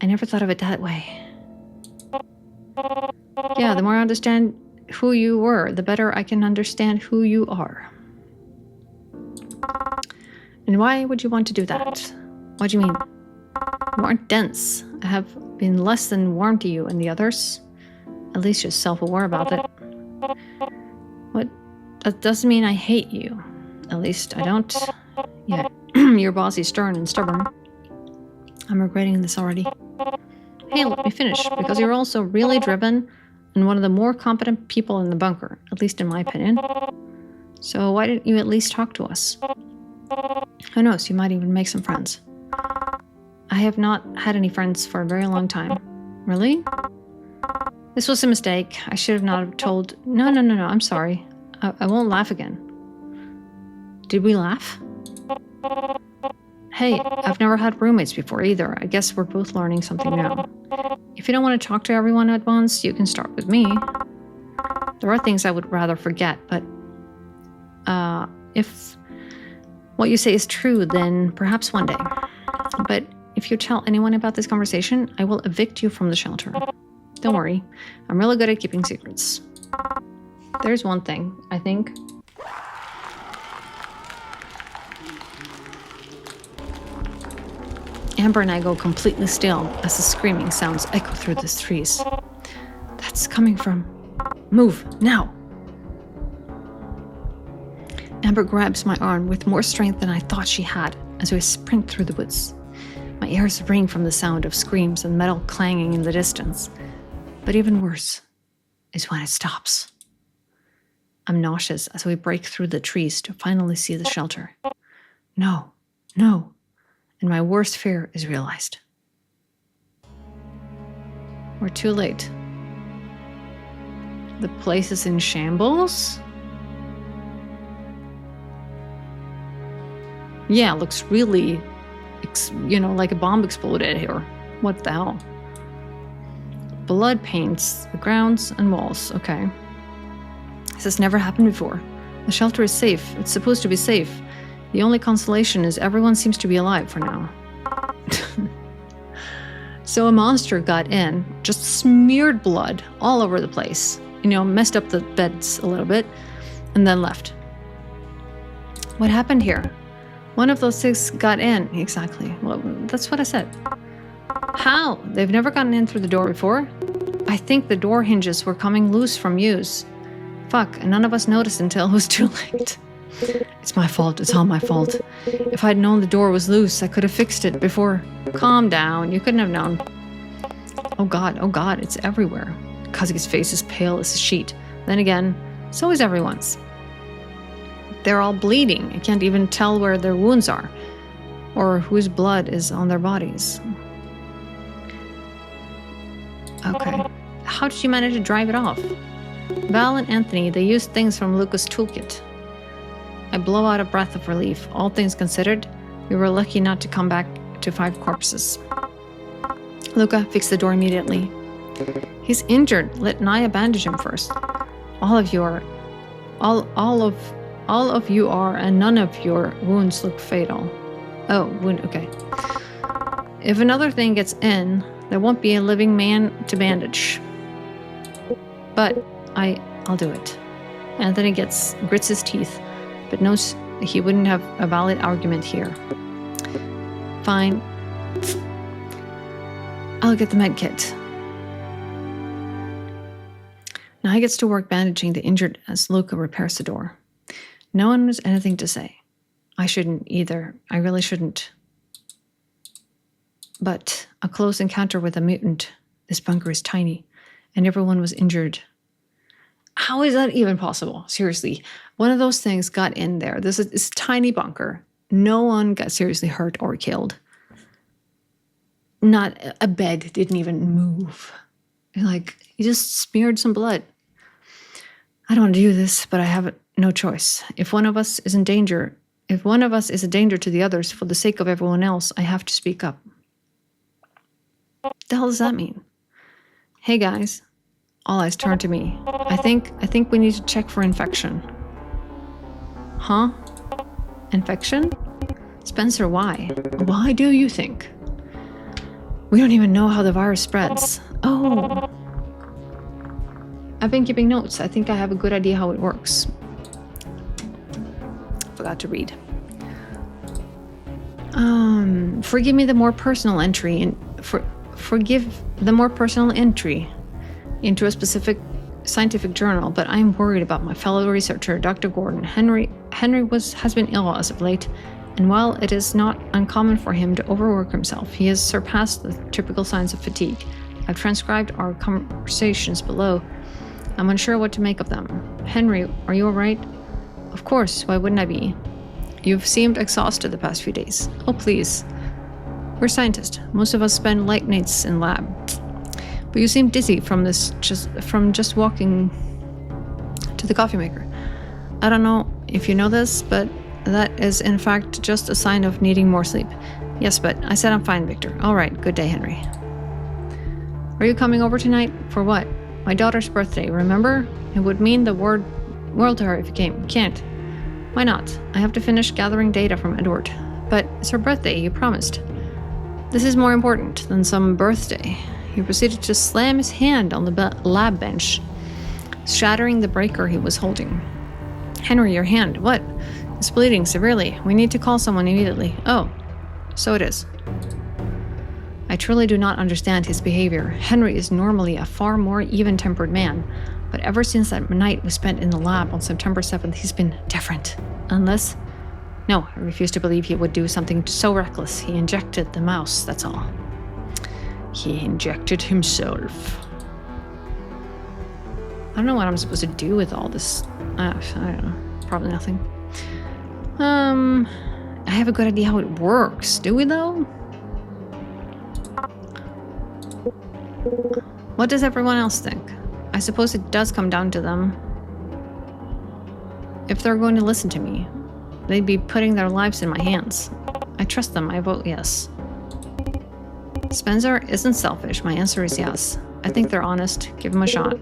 S1: I never thought of it that way. Yeah, the more I understand who you were, the better I can understand who you are. And why would you want to do that? What do you mean? You aren't dense. I have been less than warm to you and the others. At least you're self-aware about it. What? That doesn't mean I hate you. At least I don't. Yeah, your boss is stern and stubborn. I'm regretting this already. Hey, let me finish, because you're also really driven and one of the more competent people in the bunker, at least in my opinion. So why didn't you at least talk to us? Who knows, you might even make some friends. I have not had any friends for a very long time. Really? This was a mistake. I should have not have told... No, I'm sorry. I won't laugh again. Did we laugh? Hey, I've never had roommates before either. I guess we're both learning something new. If you don't want to talk to everyone at once, you can start with me. There are things I would rather forget, but... if what you say is true, then perhaps one day. But if you tell anyone about this conversation, I will evict you from the shelter. Don't worry, I'm really good at keeping secrets. There's one thing, I think. Amber and I go completely still as the screaming sounds echo through the trees. That's coming from... Move, now! Amber grabs my arm with more strength than I thought she had as we sprint through the woods. My ears ring from the sound of screams and metal clanging in the distance. But even worse is when it stops. I'm nauseous as we break through the trees to finally see the shelter. No. And my worst fear is realized. We're too late. The place is in shambles? Yeah, it looks really, like a bomb exploded here. What the hell? Blood paints the grounds and walls. Okay. This has never happened before. The shelter is safe. It's supposed to be safe. The only consolation is everyone seems to be alive for now. So a monster got in, just smeared blood all over the place. Messed up the beds a little bit, and then left. What happened here? One of those things got in. Exactly. Well, that's what I said. How? They've never gotten in through the door before? I think the door hinges were coming loose from use. Fuck, and none of us noticed until it was too late. It's my fault. It's all my fault. If I'd known the door was loose, I could have fixed it before. Calm down. You couldn't have known. Oh God, it's everywhere. Kazuki's face is pale as a sheet. Then again, so is everyone's. They're all bleeding. I can't even tell where their wounds are, or whose blood is on their bodies. Okay. How did you manage to drive it off? Val and Anthony, they used things from Luca's toolkit. I blow out a breath of relief. All things considered, we were lucky not to come back to 5 corpses. Luca fixed the door immediately. He's injured. Let Naya bandage him first. All of you are, and none of your wounds look fatal. Oh, wound. Okay. If another thing gets in, there won't be a living man to bandage. But I'll do it. Anthony grits his teeth, but knows he wouldn't have a valid argument here. Fine. I'll get the med kit. Now he gets to work bandaging the injured as Luca repairs the door. No one has anything to say. I shouldn't either. I really shouldn't. But a close encounter with a mutant. This bunker is tiny, and everyone was injured. How is that even possible? Seriously, one of those things got in there. This is this tiny bunker. No one got seriously hurt or killed. Not a bed didn't even move. You just smeared some blood. I don't want to do this, but I have no choice. If one of us is a danger to the others for the sake of everyone else, I have to speak up. What the hell does that mean? Hey guys. All eyes turn to me. I think we need to check for infection. Huh? Infection? Spencer, why? Why do you think? We don't even know how the virus spreads. Oh. I've been keeping notes. I think I have a good idea how it works. Forgot to read. Forgive me the more personal entry forgive the more personal entry into a specific scientific journal, but I'm worried about my fellow researcher, Dr. Gordon. Henry has been ill as of late, and while it is not uncommon for him to overwork himself, he has surpassed the typical signs of fatigue. I've transcribed our conversations below. I'm unsure what to make of them. Henry, are you all right? Of course, why wouldn't I be? You've seemed exhausted the past few days. Oh, please. We're scientists. Most of us spend late nights in lab. But you seem dizzy from just walking to the coffee maker. I don't know if you know this, but that is in fact just a sign of needing more sleep. Yes, but I said I'm fine, Victor. All right, good day, Henry. Are you coming over tonight? For what? My daughter's birthday, remember? It would mean the world to her if you came. Can't. Why not? I have to finish gathering data from Edward. But it's her birthday, you promised. This is more important than some birthday. He proceeded to slam his hand on the lab bench, shattering the breaker he was holding. Henry, your hand. What? It's bleeding severely. We need to call someone immediately. Oh, so it is. I truly do not understand his behavior. Henry is normally a far more even-tempered man, but ever since that night we spent in the lab on September 7th, he's been different. Unless... No, I refuse to believe he would do something so reckless. He injected the mouse, that's all. He injected himself. I don't know what I'm supposed to do with all this. I don't know. Probably nothing. I have a good idea how it works. Do we, though? What does everyone else think? I suppose it does come down to them. If they're going to listen to me, they'd be putting their lives in my hands. I trust them. I vote yes. Spencer isn't selfish. My answer is yes. I think they're honest. Give them a shot.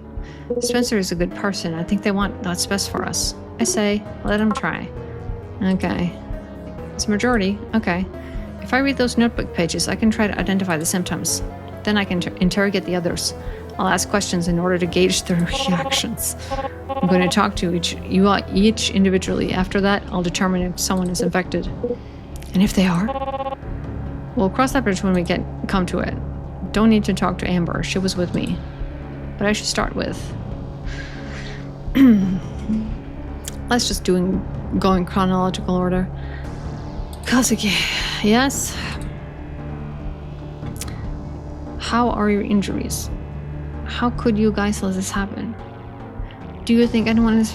S1: Spencer is a good person. I think they want what's best for us. I say, let them try. Okay. It's a majority. Okay. If I read those notebook pages, I can try to identify the symptoms. Then I can interrogate the others. I'll ask questions in order to gauge their reactions. I'm going to talk to each individually. After that, I'll determine if someone is infected. And if they are? We'll cross that bridge when we come to it. Don't need to talk to Amber. She was with me. But I should start with... Let's just going chronological order. Kazuki. Yes? How are your injuries? How could you guys let this happen? Do you think anyone is...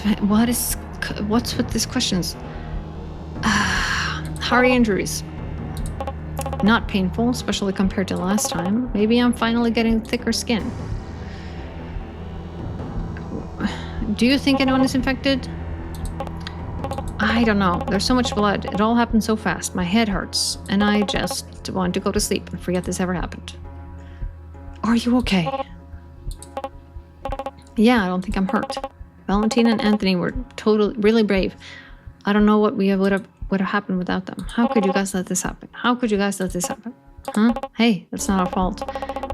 S1: What's with these questions? How are your injuries? Not painful, especially compared to last time. Maybe I'm finally getting thicker skin. Do you think anyone is infected? I don't know. There's so much blood. It all happened so fast. My head hurts, and I just want to go to sleep and forget this ever happened. Are you okay? Yeah, I don't think I'm hurt. Valentina and Anthony were really brave. I don't know what would have happened without them. How could you guys let this happen? How could you guys let this happen? Huh? Hey, that's not our fault.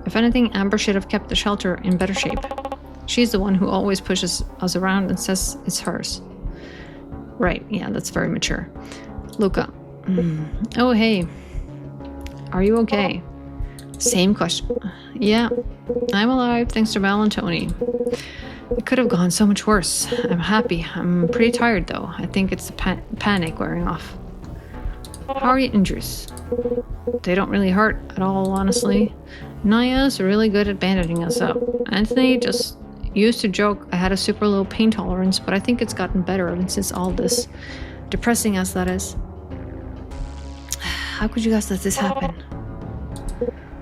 S1: If anything, Amber should have kept the shelter in better shape. She's the one who always pushes us around and says it's hers. Right, yeah, that's very mature. Luca. Oh, hey. Are you okay? Same question. Yeah, I'm alive thanks to Val and Tony. It could have gone so much worse. I'm happy. I'm pretty tired though. I think it's the panic wearing off. How are your injuries? They don't really hurt at all, honestly. Naya's really good at bandaging us up. Anthony just used to joke I had a super low pain tolerance, but I think it's gotten better since all this. Depressing as that is. How could you guys let this happen?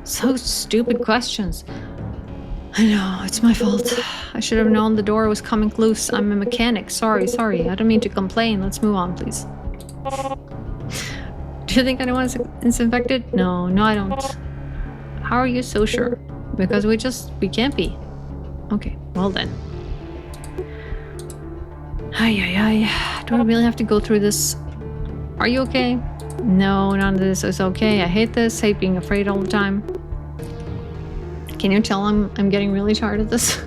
S1: So stupid questions. I know, it's my fault. I should have known the door was coming loose. I'm a mechanic. Sorry. I don't mean to complain. Let's move on, please. Do you think anyone is infected? No, I don't. How are you so sure? Because we can't be. Okay, well then. Ay. Do I really have to go through this? Are you okay? No, none of this is okay. I hate this. Hate being afraid all the time. Can you tell I'm getting really tired of this?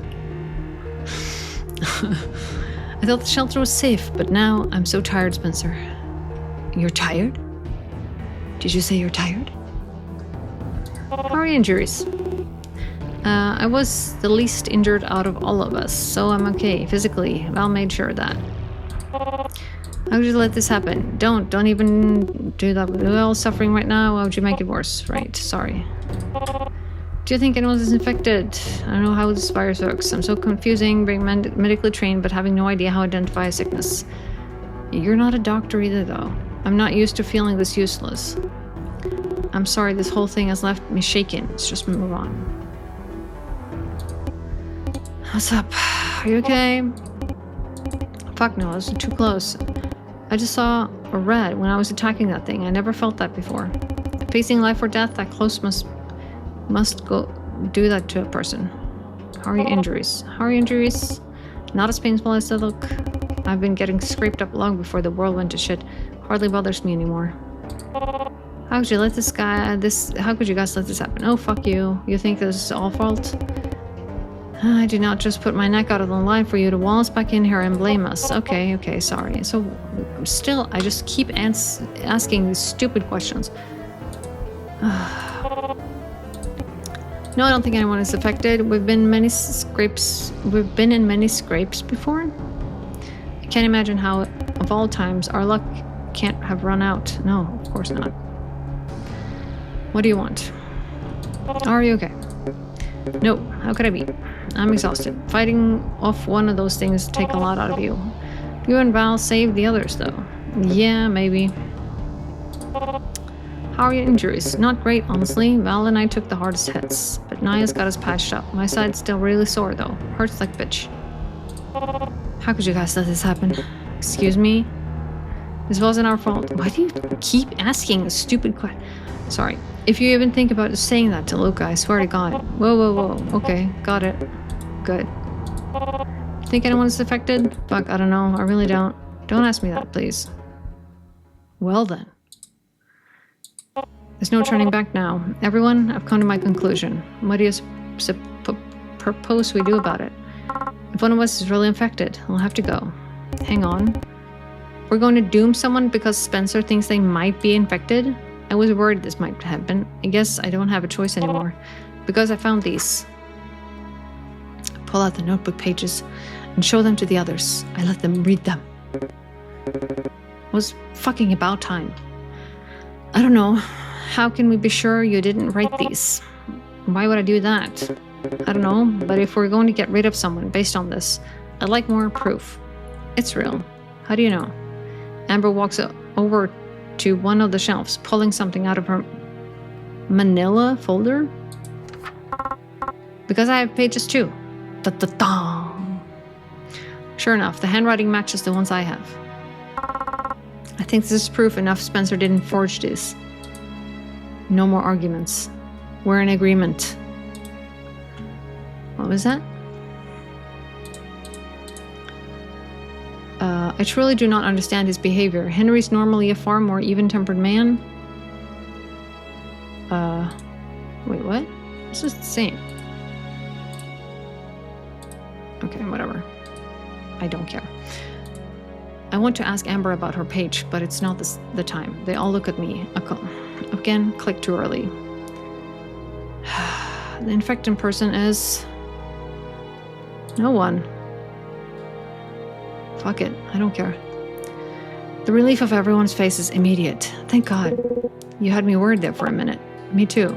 S1: I thought the shelter was safe, but now I'm so tired, Spencer. You're tired? Did you say you're tired? How are your injuries? I was the least injured out of all of us, so I'm okay physically. Val made sure of that. How would you let this happen? Don't even do that. We're all suffering right now. Why would you make it worse? Right, sorry. Do you think anyone is infected? I don't know how this virus works. I'm so confusing, being medically trained, but having no idea how to identify a sickness. You're not a doctor either, though. I'm not used to feeling this useless. I'm sorry, this whole thing has left me shaken. Let's just move on. What's up? Are you okay? Fuck no, I was too close. I just saw a red when I was attacking that thing. I never felt that before. Facing life or death that close must go do that to a person. How are your injuries? How are your injuries? Not as painful as they look. I've been getting scraped up long before the world went to shit. Hardly bothers me anymore. How could you let how could you guys let this happen? Oh, fuck you. You think this is all fault? I did not just put my neck out of the line for you to wall us back in here and blame us. Okay, sorry. So, still, I just keep asking these stupid questions. No, I don't think anyone is affected. We've been in many scrapes before. I can't imagine how, of all times, our luck can't have run out. No, of course not. What do you want? Are you okay? No, how could I be? I'm exhausted. Fighting off one of those things take a lot out of you. You and Val saved the others, though. Yeah, maybe. How are your injuries? Not great, honestly. Val and I took the hardest hits, but Naya's got us patched up. My side's still really sore, though. Hurts like bitch. How could you guys let this happen? Excuse me? This wasn't our fault. Why do you keep asking a stupid question? Sorry. If you even think about saying that to Luca, I swear to God. Whoa. Okay, got it. Good. Think anyone is affected? Fuck, I don't know. I really don't. Don't ask me that, please. Well then. There's no turning back now. Everyone, I've come to my conclusion. What do you propose we do about it? If one of us is really infected, I'll have to go. Hang on. We're going to doom someone because Spencer thinks they might be infected? I was worried this might happen. I guess I don't have a choice anymore. Because I found these. Pull out the notebook pages and show them to the others. I let them read them. It was fucking about time. I don't know. How can we be sure you didn't write these? Why would I do that? I don't know, but if we're going to get rid of someone based on this, I'd like more proof. It's real. How do you know? Amber walks over to one of the shelves, pulling something out of her manila folder. Because I have pages too. Da-da-da. Sure enough, the handwriting matches the ones I have. I think this is proof enough Spencer didn't forge this. No more arguments. We're in agreement. What was that? I truly do not understand his behavior. Henry's normally a far more even-tempered man. Wait, what? This is the same. Okay, whatever. I don't care. I want to ask Amber about her page, but it's not the time. They all look at me. Again, click too early. The infected person is... no one. Fuck it, I don't care. The relief of everyone's face is immediate. Thank God. You had me worried there for a minute. Me too.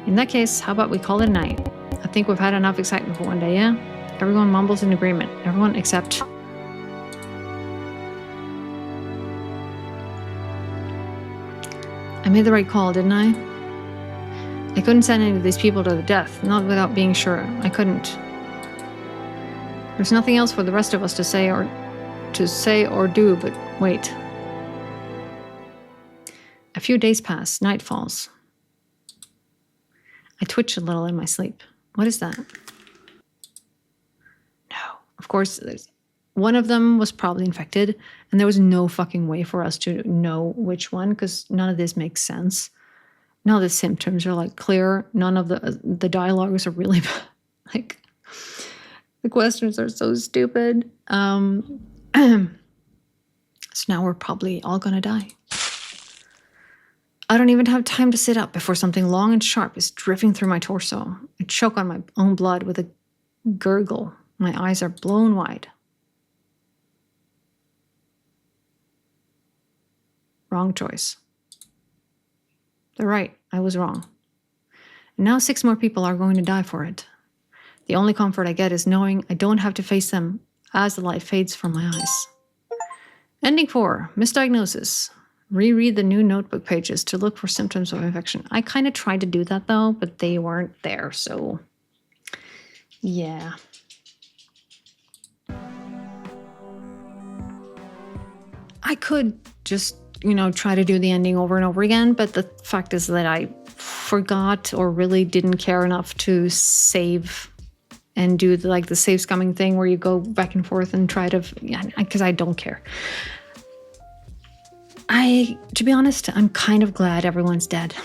S1: In that case, how about we call it a night? I think we've had enough excitement for one day, yeah? Everyone mumbles in agreement. Everyone except... I made the right call, didn't I? I couldn't send any of these people to their death, not without being sure. I couldn't. There's nothing else for the rest of us to say or do, but wait. A few days pass, night falls. I twitch a little in my sleep. What is that? No. Of course, one of them was probably infected, and there was no fucking way for us to know which one, because none of this makes sense. None of the symptoms are, like, clear. None of the dialogues are really, like... The questions are so stupid. So now we're probably all gonna die. I don't even have time to sit up before something long and sharp is drifting through my torso. I choke on my own blood with a gurgle. My eyes are blown wide. Wrong choice. They're right. I was wrong. And now 6 more people are going to die for it. The only comfort I get is knowing I don't have to face them as the light fades from my eyes. Ending 4, misdiagnosis. Reread the new notebook pages to look for symptoms of infection. I kind of tried to do that though, but they weren't there, so yeah. I could just, try to do the ending over and over again, but the fact is that I forgot or really didn't care enough to save and do the save scumming thing where you go back and forth and try to, because I don't care. To be honest, I'm kind of glad everyone's dead.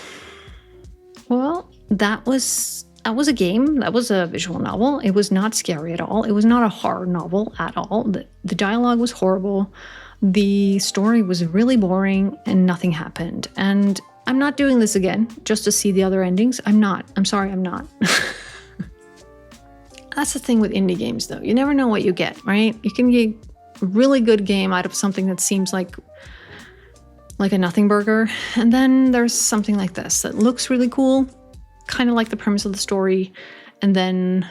S1: Well, that was a game. That was a visual novel. It was not scary at all. It was not a horror novel at all. The dialogue was horrible. The story was really boring and nothing happened. And I'm not doing this again just to see the other endings. I'm not. I'm sorry, I'm not. That's the thing with indie games, though. You never know what you get, right? You can get a really good game out of something that seems like a nothing burger. And then there's something like this that looks really cool, kind of like the premise of the story, and then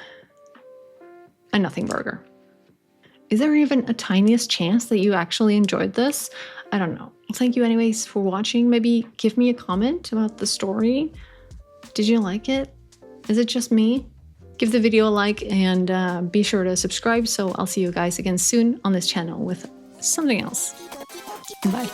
S1: a nothing burger. Is there even a tiniest chance that you actually enjoyed this? I don't know. Thank you anyways for watching. Maybe give me a comment about the story. Did you like it? Is it just me? Give the video a like and be sure to subscribe. So I'll see you guys again soon on this channel with something else. Bye.